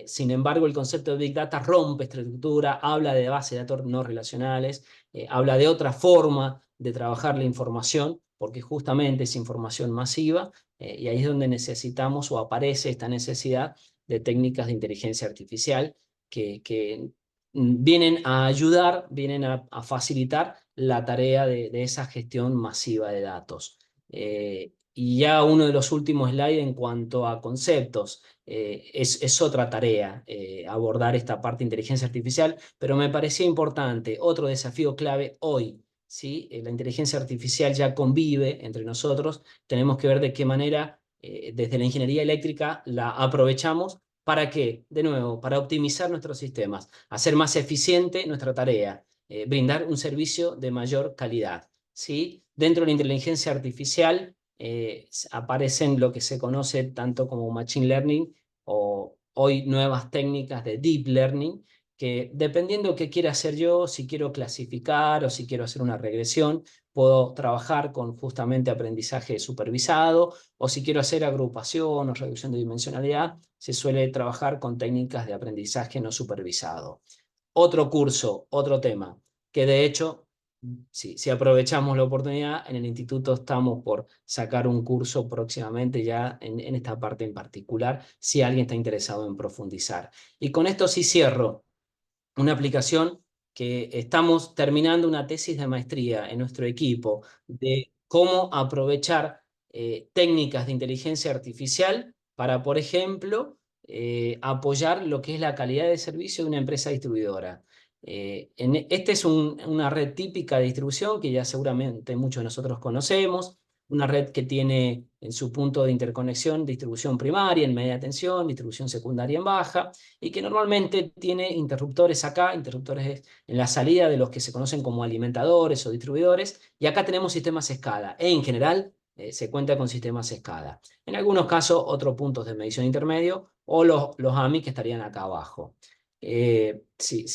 Sin embargo, el concepto de Big Data rompe esta estructura, habla de bases de datos no relacionales, habla de otra forma de trabajar la información, porque justamente es información masiva, y ahí es donde necesitamos o aparece esta necesidad de técnicas de inteligencia artificial que vienen a ayudar, vienen a facilitar la tarea de esa gestión masiva de datos. Y ya uno de los últimos slides en cuanto a conceptos, es otra tarea abordar esta parte de inteligencia artificial, pero me parecía importante, otro desafío clave hoy, ¿sí? La inteligencia artificial ya convive entre nosotros, tenemos que ver de qué manera desde la ingeniería eléctrica la aprovechamos. ¿Para qué? De nuevo, para optimizar nuestros sistemas, hacer más eficiente nuestra tarea, brindar un servicio de mayor calidad, ¿sí? Dentro de la inteligencia artificial aparecen lo que se conoce tanto como Machine Learning o hoy nuevas técnicas de Deep Learning, que dependiendo qué quiera hacer yo, si quiero clasificar o si quiero hacer una regresión, puedo trabajar con justamente aprendizaje supervisado, o si quiero hacer agrupación o reducción de dimensionalidad, se suele trabajar con técnicas de aprendizaje no supervisado. Otro curso, otro tema, que de hecho, si aprovechamos la oportunidad, en el instituto estamos por sacar un curso próximamente ya en esta parte en particular, si alguien está interesado en profundizar. Y con esto sí cierro una aplicación que estamos terminando una tesis de maestría en nuestro equipo de cómo aprovechar técnicas de inteligencia artificial para, por ejemplo, apoyar lo que es la calidad de servicio de una empresa distribuidora. Esta es una red típica de distribución que ya seguramente muchos de nosotros conocemos, una red que tiene en su punto de interconexión distribución primaria en media tensión, distribución secundaria en baja, y que normalmente tiene interruptores acá, interruptores en la salida de los que se conocen como alimentadores o distribuidores, y acá tenemos sistemas SCADA. En general, se cuenta con sistemas SCADA. En algunos casos, otros puntos de medición intermedio o los AMI que estarían acá abajo. Si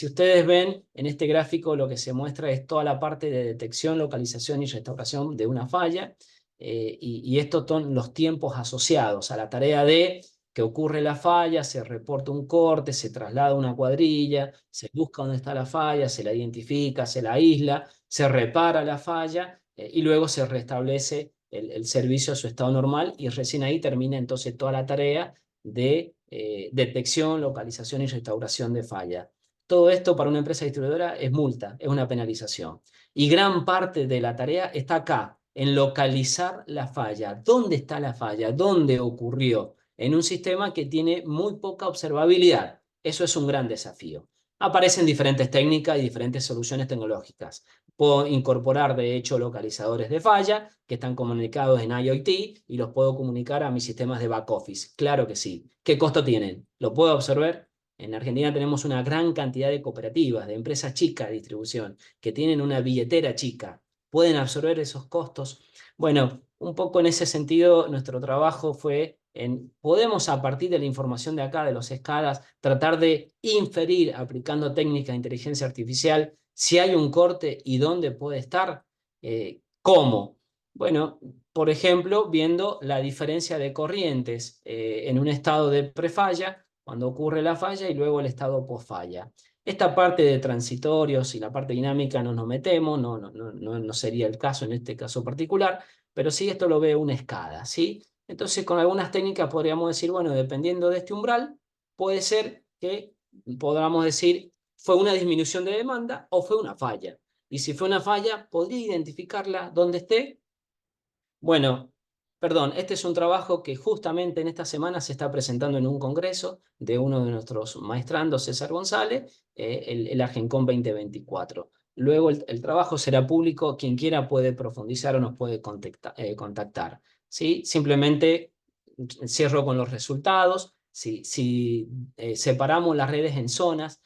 ustedes ven en este gráfico, lo que se muestra es toda la parte de detección, localización y restauración de una falla, y estos son los tiempos asociados a la tarea de que ocurre la falla, se reporta un corte, se traslada una cuadrilla, se busca dónde está la falla, se la identifica, se la aísla, se repara la falla y luego se restablece el servicio a su estado normal y recién ahí termina entonces toda la tarea de detección, localización y restauración de falla. Todo esto para una empresa distribuidora es multa, es una penalización. Y gran parte de la tarea está acá, en localizar la falla. ¿Dónde está la falla? ¿Dónde ocurrió? En un sistema que tiene muy poca observabilidad. Eso es un gran desafío. Aparecen diferentes técnicas y diferentes soluciones tecnológicas. Puedo incorporar, de hecho, localizadores de falla que están comunicados en IoT y los puedo comunicar a mis sistemas de back office. Claro que sí. ¿Qué costo tienen? ¿Lo puedo absorber? En Argentina tenemos una gran cantidad de cooperativas, de empresas chicas de distribución, que tienen una billetera chica. ¿Pueden absorber esos costos? Bueno, un poco en ese sentido, nuestro trabajo fue podemos a partir de la información de acá, de los escalas, tratar de inferir aplicando técnicas de inteligencia artificial si hay un corte y dónde puede estar. ¿Cómo? Bueno, por ejemplo, viendo la diferencia de corrientes en un estado de prefalla, cuando ocurre la falla, y luego el estado postfalla. Esta parte de transitorios y la parte dinámica no nos metemos, no sería el caso en este caso particular, pero sí esto lo ve una escala, ¿sí? Entonces, con algunas técnicas podríamos decir, bueno, dependiendo de este umbral, puede ser que podamos decir, fue una disminución de demanda o fue una falla. Y si fue una falla, ¿podría identificarla donde esté? Bueno, perdón, este es un trabajo que justamente en esta semana se está presentando en un congreso de uno de nuestros maestrandos, César González, el Argencon 2024. Luego el trabajo será público, quien quiera puede profundizar o nos puede contactar. ¿Sí? Simplemente cierro con los resultados. Si separamos las redes en zonas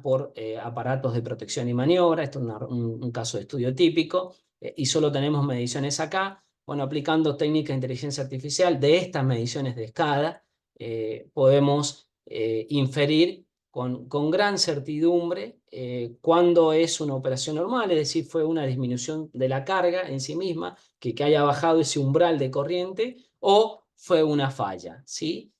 por aparatos de protección y maniobra, esto es un caso de estudio típico, y solo tenemos mediciones acá. Bueno, aplicando técnicas de inteligencia artificial de estas mediciones de escala, podemos inferir con gran certidumbre cuándo es una operación normal, es decir, fue una disminución de la carga en sí misma, que haya bajado ese umbral de corriente, o fue una falla, ¿sí?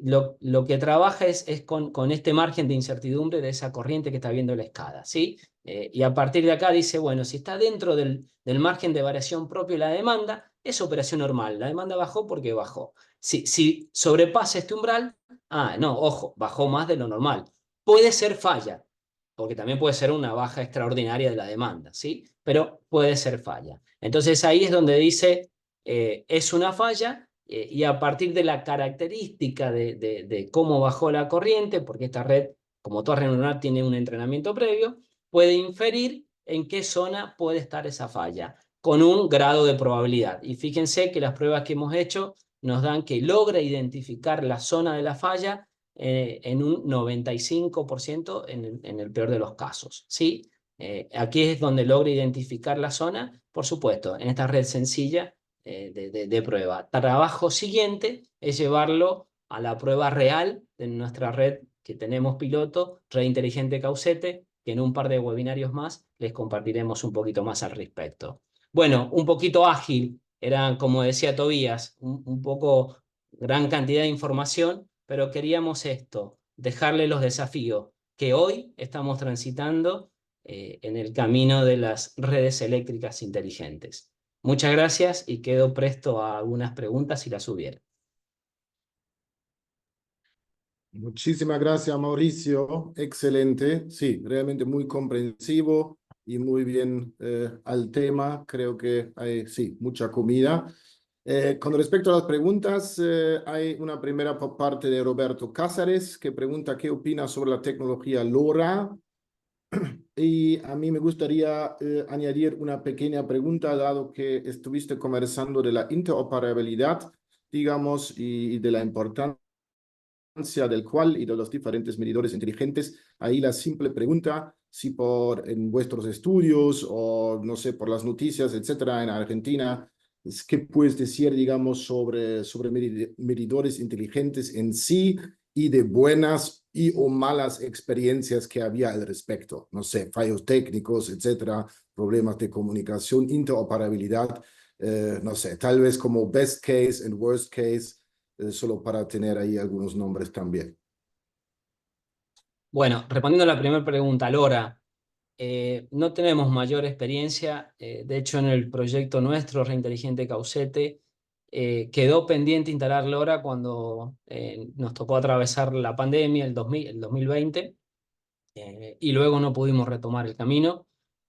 Lo que trabaja es con este margen de incertidumbre de esa corriente que está viendo la escala, ¿sí? Y a partir de acá dice, bueno, si está dentro del margen de variación propio de la demanda, es operación normal. La demanda bajó porque bajó. Si sobrepasa este umbral, no, ojo, bajó más de lo normal. Puede ser falla, porque también puede ser una baja extraordinaria de la demanda, ¿sí? Pero puede ser falla. Entonces ahí es donde dice, es una falla, y a partir de la característica de cómo bajó la corriente, porque esta red, como toda red neuronal, tiene un entrenamiento previo, puede inferir en qué zona puede estar esa falla, con un grado de probabilidad. Y fíjense que las pruebas que hemos hecho nos dan que logra identificar la zona de la falla en un 95% en el peor de los casos, ¿sí? Aquí es donde logra identificar la zona, por supuesto, en esta red sencilla de prueba. Trabajo siguiente es llevarlo a la prueba real de nuestra red que tenemos piloto, Red Inteligente Caucete, que en un par de webinarios más les compartiremos un poquito más al respecto. Bueno, un poquito ágil, era como decía Tobías, un poco gran cantidad de información, pero queríamos esto, dejarle los desafíos que hoy estamos transitando en el camino de las redes eléctricas inteligentes. Muchas gracias y quedo presto a algunas preguntas si las hubiera. Muchísimas gracias, Mauricio. Excelente. Sí, realmente muy comprensivo y muy bien al tema. Creo que hay, sí, mucha comida. Con respecto a las preguntas, hay una primera parte de Roberto Cázares que pregunta qué opina sobre la tecnología LoRa. Y a mí me gustaría añadir una pequeña pregunta, dado que estuviste conversando de la interoperabilidad, digamos, y de la importancia del cual y de los diferentes medidores inteligentes. Ahí la simple pregunta, si en vuestros estudios o no sé, por las noticias, etcétera, en Argentina, ¿qué puedes decir, digamos, sobre medidores inteligentes en sí y de buenas y o malas experiencias que había al respecto? No sé, fallos técnicos, etcétera, problemas de comunicación, interoperabilidad, no sé, tal vez como best case and worst case, solo para tener ahí algunos nombres también. Bueno, respondiendo a la primera pregunta, LoRa. No tenemos mayor experiencia. De hecho, en el proyecto nuestro, Reinteligente Caucete, quedó pendiente instalar LoRa cuando nos tocó atravesar la pandemia, el 2020, y luego no pudimos retomar el camino.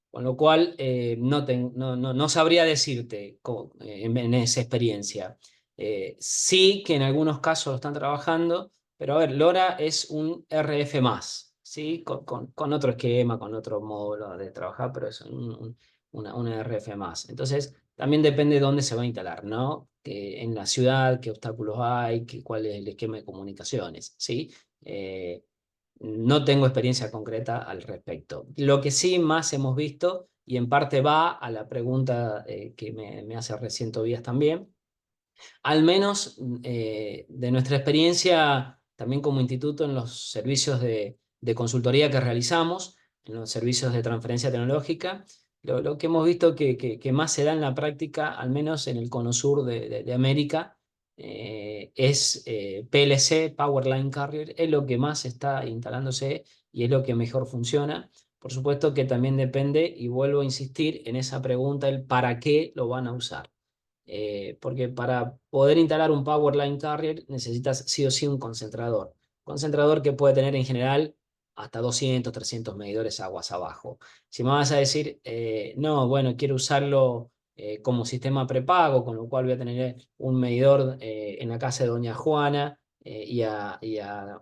Con lo cual, no sabría decirte en esa experiencia. Sí que en algunos casos lo están trabajando, pero a ver, LoRa es un RF más, ¿sí? Con otro esquema, con otro módulo de trabajar, pero es una RF más. Entonces, también depende de dónde se va a instalar, ¿no? En la ciudad, qué obstáculos hay, cuál es el esquema de comunicaciones, ¿sí? No tengo experiencia concreta al respecto. Lo que sí más hemos visto, y en parte va a la pregunta que me hace recién Tobías también, al menos de nuestra experiencia también como instituto en los servicios de consultoría que realizamos, en los servicios de transferencia tecnológica, lo que hemos visto que más se da en la práctica, al menos en el cono sur de América, es PLC, Power Line Carrier, es lo que más está instalándose y es lo que mejor funciona. Por supuesto que también depende, y vuelvo a insistir en esa pregunta, el para qué lo van a usar. Porque para poder instalar un Power Line Carrier necesitas sí o sí un concentrador. Concentrador que puede tener en general hasta 200, 300 medidores aguas abajo. Si me vas a decir, no, bueno, quiero usarlo como sistema prepago, con lo cual voy a tener un medidor en la casa de Doña Juana y a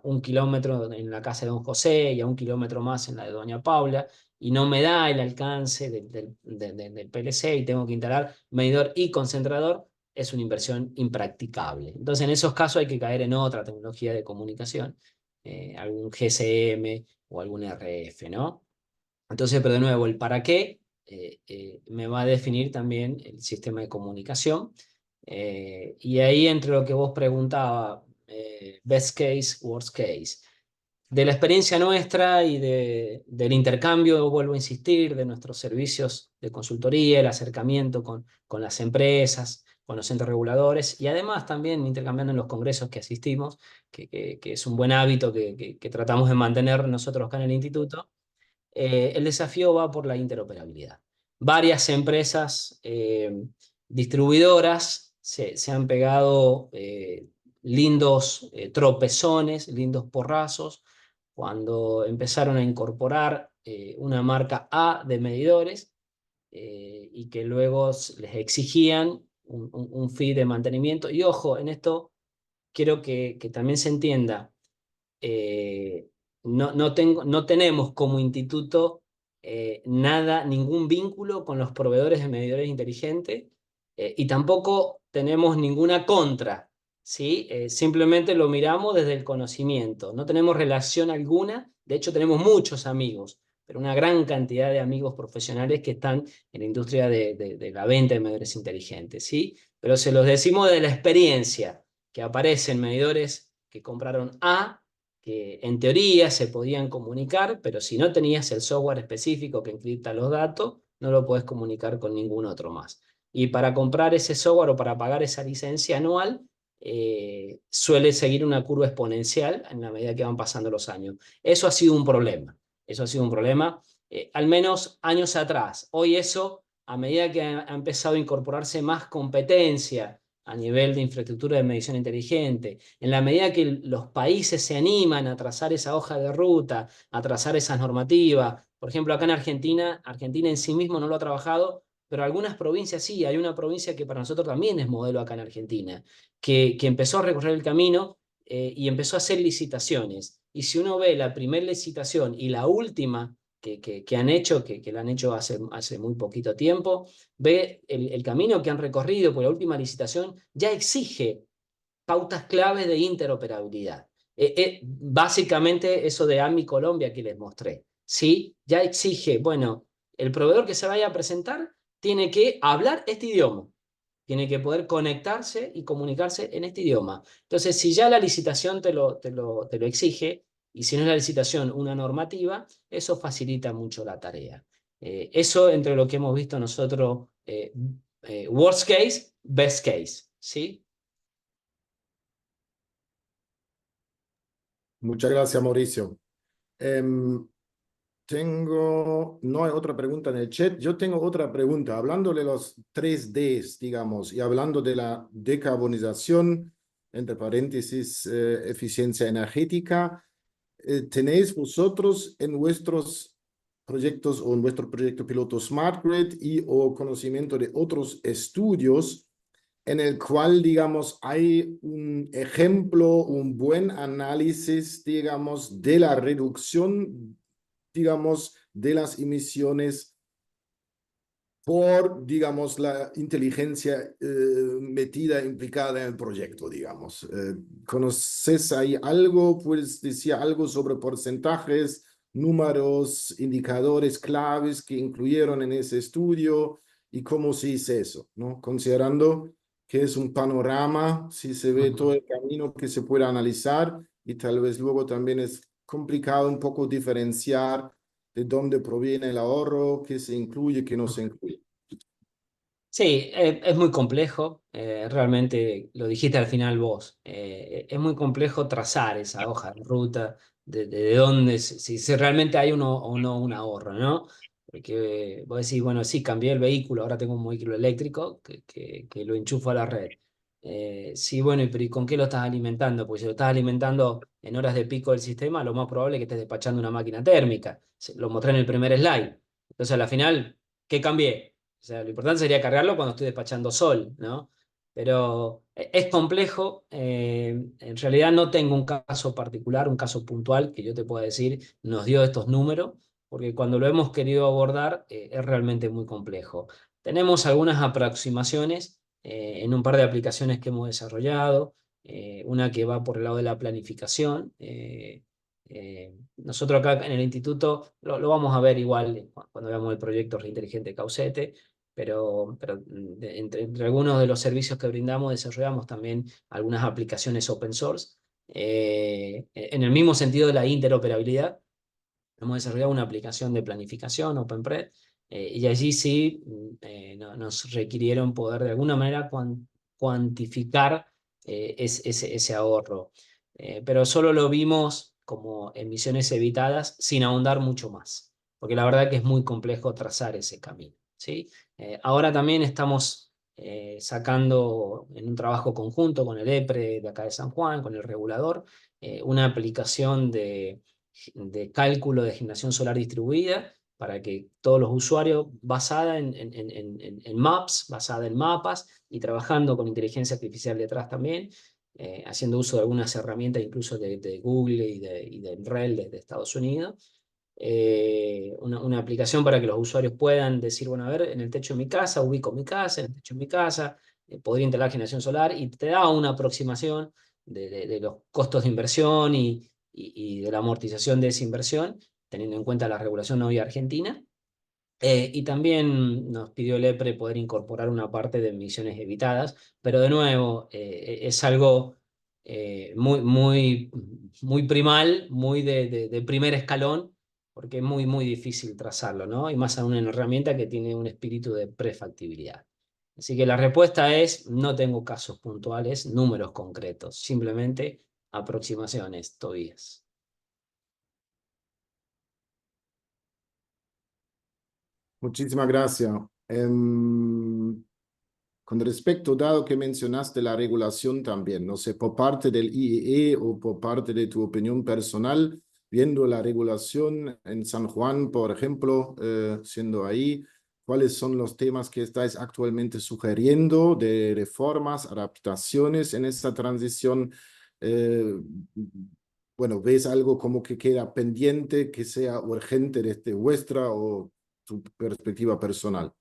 1 kilómetro en la casa de Don José y a 1 kilómetro más en la de Doña Paula, y no me da el alcance del PLC y tengo que instalar medidor y concentrador, es una inversión impracticable. Entonces, en esos casos hay que caer en otra tecnología de comunicación, algún GSM o algún RF, ¿no? Entonces, pero de nuevo, el para qué me va a definir también el sistema de comunicación. Y ahí entre lo que vos preguntabas, best case, worst case. De la experiencia nuestra y del intercambio, vuelvo a insistir, de nuestros servicios de consultoría, el acercamiento con las empresas, con los entes reguladores y además también intercambiando en los congresos que asistimos, que es un buen hábito que tratamos de mantener nosotros acá en el instituto. El desafío va por la interoperabilidad. Varias empresas distribuidoras se han pegado lindos tropezones, lindos porrazos, cuando empezaron a incorporar una marca A de medidores y que luego les exigían un fee de mantenimiento. Y ojo, en esto quiero que también se entienda, eh, no tenemos como instituto ningún vínculo con los proveedores de medidores inteligentes y tampoco tenemos ninguna contra, ¿sí? Simplemente lo miramos desde el conocimiento, no tenemos relación alguna, de hecho tenemos muchos amigos, pero una gran cantidad de amigos profesionales que están en la industria de la venta de medidores inteligentes, ¿sí? Pero se los decimos de la experiencia, que aparecen medidores que compraron A, que en teoría se podían comunicar, pero si no tenías el software específico que encripta los datos, no lo puedes comunicar con ningún otro más. Y para comprar ese software o para pagar esa licencia anual, suele seguir una curva exponencial en la medida que van pasando los años. Eso ha sido un problema. Eso ha sido un problema, al menos años atrás. Hoy eso, a medida que ha empezado a incorporarse más competencia a nivel de infraestructura de medición inteligente, en la medida que los países se animan a trazar esa hoja de ruta, a trazar esas normativas, por ejemplo, acá en Argentina, Argentina en sí mismo no lo ha trabajado, pero algunas provincias sí, hay una provincia que para nosotros también es modelo acá en Argentina, que empezó a recorrer el camino y empezó a hacer licitaciones. Y si uno ve la primera licitación y la última que han hecho, que la han hecho hace muy poquito tiempo, ve el camino que han recorrido, por la última licitación ya exige pautas claves de interoperabilidad. Básicamente eso de AMI Colombia que les mostré, ¿sí? Ya exige, bueno, el proveedor que se vaya a presentar tiene que hablar este idioma, tiene que poder conectarse y comunicarse en este idioma. Entonces, si ya la licitación te lo exige, y si no es la licitación una normativa, eso facilita mucho la tarea. Eso entre lo que hemos visto nosotros, worst case, best case, ¿sí? Muchas gracias, Mauricio. Em, no hay otra pregunta en el chat. Yo tengo otra pregunta. Hablando de los 3Ds, digamos, y hablando de la decarbonización, entre paréntesis, eficiencia energética, ¿tenéis vosotros en vuestros proyectos o en vuestro proyecto piloto Smart Grid y o conocimiento de otros estudios en el cual, digamos, hay un ejemplo, un buen análisis, digamos, de la reducción, digamos, de las emisiones por, digamos, la inteligencia metida, implicada en el proyecto, digamos? ¿Conoces ahí algo? ¿Puedes decir algo sobre porcentajes, números, indicadores claves que incluyeron en ese estudio y cómo se hizo eso, ¿no? Considerando que es un panorama, si se ve todo Ujú. el camino que se puede analizar y tal vez luego también es complicado un poco diferenciar de dónde proviene el ahorro, qué se incluye, qué no se incluye. Sí, es muy complejo, realmente lo dijiste al final vos, es muy complejo trazar esa hoja de ruta de dónde, si realmente hay uno o no un ahorro, ¿no? Porque vos decís, bueno, sí, cambié el vehículo, ahora tengo un vehículo eléctrico que lo enchufo a la red. Sí, bueno, pero ¿y con qué lo estás alimentando? Pues si lo estás alimentando en horas de pico del sistema, lo más probable es que estés despachando una máquina térmica. Lo mostré en el primer slide. Entonces, a la final, ¿qué cambié? O sea, lo importante sería cargarlo cuando estoy despachando sol, ¿no? Pero es complejo. En realidad no tengo un caso particular, un caso puntual que yo te pueda decir, nos dio estos números, porque cuando lo hemos querido abordar es realmente muy complejo. Tenemos algunas aproximaciones en un par de aplicaciones que hemos desarrollado, una que va por el lado de la planificación. Nosotros acá en el instituto lo vamos a ver igual cuando veamos el proyecto Reinteligente Caucete, pero entre algunos de los servicios que brindamos, desarrollamos también algunas aplicaciones open source. En el mismo sentido de la interoperabilidad, hemos desarrollado una aplicación de planificación, OpenPred, y allí sí nos requirieron poder de alguna manera cuantificar ese ahorro. Pero solo lo vimos como emisiones evitadas sin ahondar mucho más, porque la verdad que es muy complejo trazar ese camino, ¿sí? Ahora también estamos sacando en un trabajo conjunto con el EPRE de acá de San Juan, con el regulador, una aplicación de cálculo de generación solar distribuida para que todos los usuarios, basada en maps, basada en mapas y trabajando con inteligencia artificial detrás también, haciendo uso de algunas herramientas incluso de Google y de Enrel desde Estados Unidos. Una aplicación para que los usuarios puedan decir, bueno, a ver, en el techo de mi casa, ubico mi casa, en el techo de mi casa, podría instalar generación solar y te da una aproximación de los costos de inversión y de la amortización de esa inversión, teniendo en cuenta la regulación hoy argentina. Y también nos pidió el EPRE poder incorporar una parte de emisiones evitadas, pero de nuevo es algo muy primal, muy de primer escalón, porque es muy difícil trazarlo, ¿no? Y más aún en una herramienta que tiene un espíritu de prefactibilidad. Así que la respuesta es, no tengo casos puntuales, números concretos, simplemente aproximaciones, Tobías. Muchísimas gracias. Con respecto, dado que mencionaste la regulación también, no sé, por parte del IEE o por parte de tu opinión personal, viendo la regulación en San Juan, por ejemplo, siendo ahí, ¿cuáles son los temas que estáis actualmente sugiriendo de reformas, adaptaciones en esta transición? Eh, bueno, ¿ves algo como que queda pendiente, que sea urgente desde vuestra o tu perspectiva personal?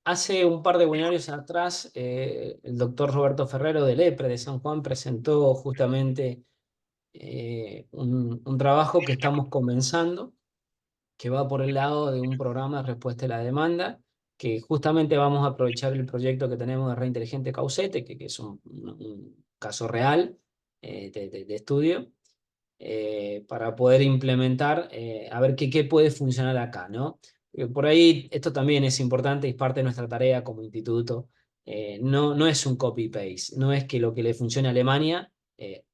Hace un par de webinarios atrás, el doctor Roberto Ferrero del EPRE de San Juan presentó justamente un trabajo que estamos comenzando, que va por el lado de un programa de respuesta a la demanda, que justamente vamos a aprovechar el proyecto que tenemos de Reinteligente Caucete, que es un caso real de estudio, para poder implementar, a ver qué puede funcionar acá, ¿no? Por ahí esto también es importante y es parte de nuestra tarea como instituto. No es un copy-paste, no es que lo que le funcione a Alemania,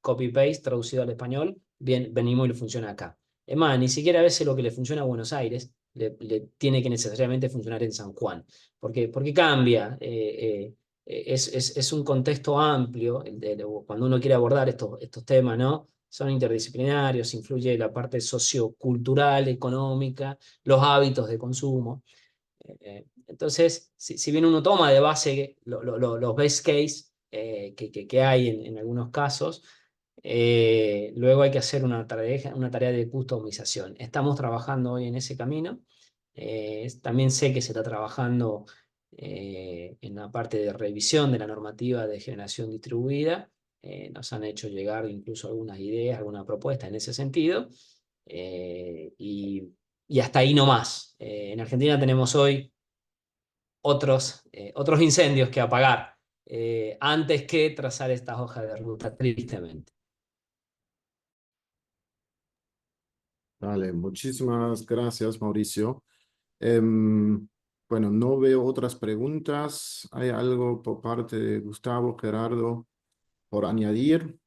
copy-paste traducido al español, bien, venimos y le funciona acá. Es más, ni siquiera a veces lo que le funciona a Buenos Aires le tiene que necesariamente funcionar en San Juan, porque cambia. Es un contexto amplio cuando uno quiere abordar estos temas, ¿no? Son interdisciplinarios, influye la parte sociocultural, económica, los hábitos de consumo. Entonces, si bien uno toma de base los best case que hay en algunos casos, luego hay que hacer una tarea de customización. Estamos trabajando hoy en ese camino. También sé que se está trabajando en la parte de revisión de la normativa de generación distribuida. Nos han hecho llegar incluso algunas ideas, alguna propuesta en ese sentido. Y hasta ahí no más. En Argentina tenemos hoy otros incendios que apagar antes que trazar estas hojas de ruta, tristemente. Vale, muchísimas gracias, Mauricio. Bueno, no veo otras preguntas. ¿Hay algo por parte de Gustavo, Gerardo, por añadir?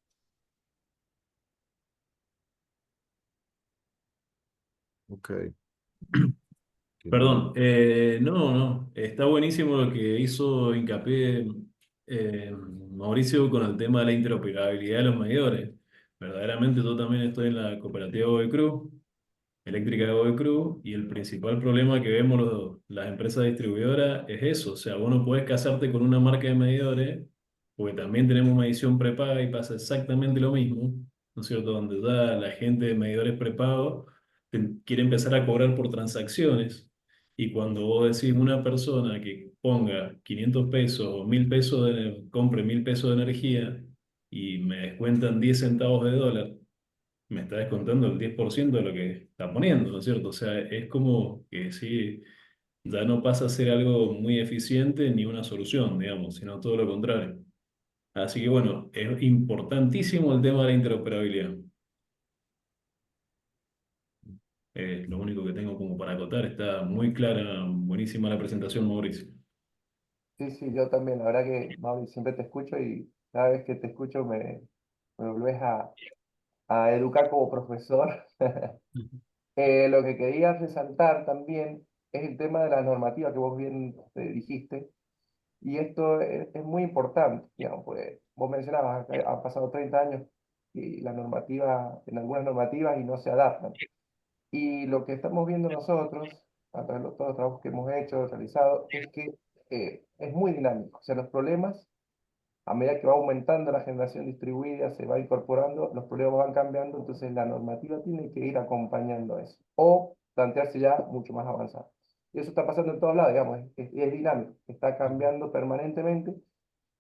Ok. Perdón, no, está buenísimo lo que hizo hincapié Mauricio con el tema de la interoperabilidad de los medidores. Verdaderamente yo también estoy en la cooperativa Godoy Cruz, eléctrica de Godoy Cruz, y el principal problema que vemos las empresas distribuidoras es eso, o sea, vos no podés casarte con una marca de medidores, porque también tenemos medición prepaga y pasa exactamente lo mismo, ¿no es cierto? Donde ya la gente de medidores prepagos quiere empezar a cobrar por transacciones, y cuando vos decís una persona que ponga 500 pesos o 1000 pesos, compre 1000 pesos de energía y me descuentan 10 centavos de dólar, me está descontando el 10% de lo que está poniendo, ¿no es cierto? O sea, es como que sí, ya no pasa a ser algo muy eficiente ni una solución, digamos, sino todo lo contrario. Así que bueno, es importantísimo el tema de la interoperabilidad. Lo único que tengo como para acotar, está muy clara, buenísima la presentación, Mauricio. Sí, sí, yo también. La verdad que, Mauri, siempre te escucho y cada vez que te escucho me volvés a educar como profesor. Lo que quería resaltar también es el tema de la normativa que vos bien dijiste. Y esto es muy importante, digamos, pues vos mencionabas que han pasado 30 años y la normativa, en algunas normativas y no se adaptan. Y lo que estamos viendo nosotros, a través de todos los trabajos que hemos hecho, realizado, es que es muy dinámico. O sea, los problemas, a medida que va aumentando la generación distribuida, se va incorporando, los problemas van cambiando, entonces la normativa tiene que ir acompañando eso. O plantearse ya mucho más avanzado. Y eso está pasando en todos lados, digamos, es dinámico, está cambiando permanentemente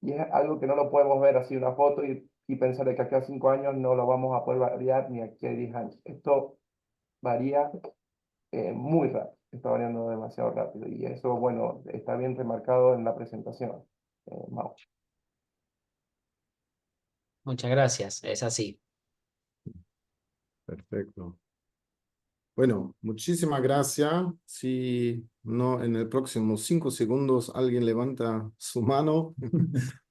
y es algo que no lo podemos ver así una foto y pensar de que aquí a 5 años no lo vamos a poder variar ni aquí a 10 años. Esto varía muy rápido, está variando demasiado rápido y eso, bueno, está bien remarcado en la presentación, Mau. Muchas gracias, es así. Perfecto. Bueno, muchísimas gracias. Si no, en el próximo 5 segundos alguien levanta su mano,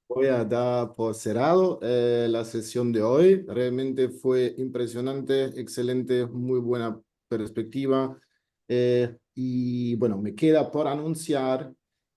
voy a dar por cerrado la sesión de hoy. Realmente fue impresionante, excelente, muy buena perspectiva. Y bueno, me queda por anunciar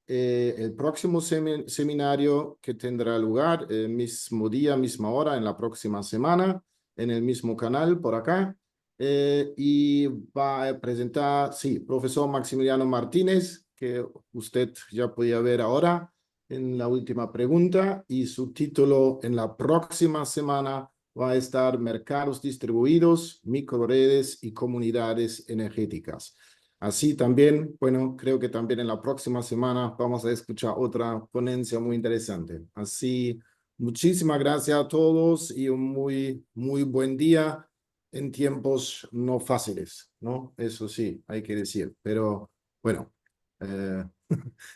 el próximo seminario que tendrá lugar el mismo día, misma hora, en la próxima semana, en el mismo canal por acá. Y va a presentar, sí, profesor Maximiliano Martínez, que usted ya podía ver ahora en la última pregunta, y su título en la próxima semana va a estar Mercados distribuidos, microredes y comunidades energéticas. Así también, bueno, creo que también en la próxima semana vamos a escuchar otra ponencia muy interesante. Así, muchísimas gracias a todos y un muy buen día en tiempos no fáciles, ¿no? Eso sí, hay que decir, pero bueno, eh,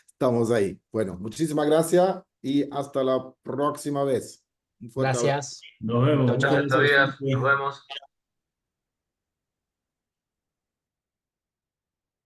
estamos ahí. Bueno, muchísimas gracias y hasta la próxima vez. Un fuerte abrazo. Gracias. Nos vemos, Chau, muchas chau. gracias. Nos vemos.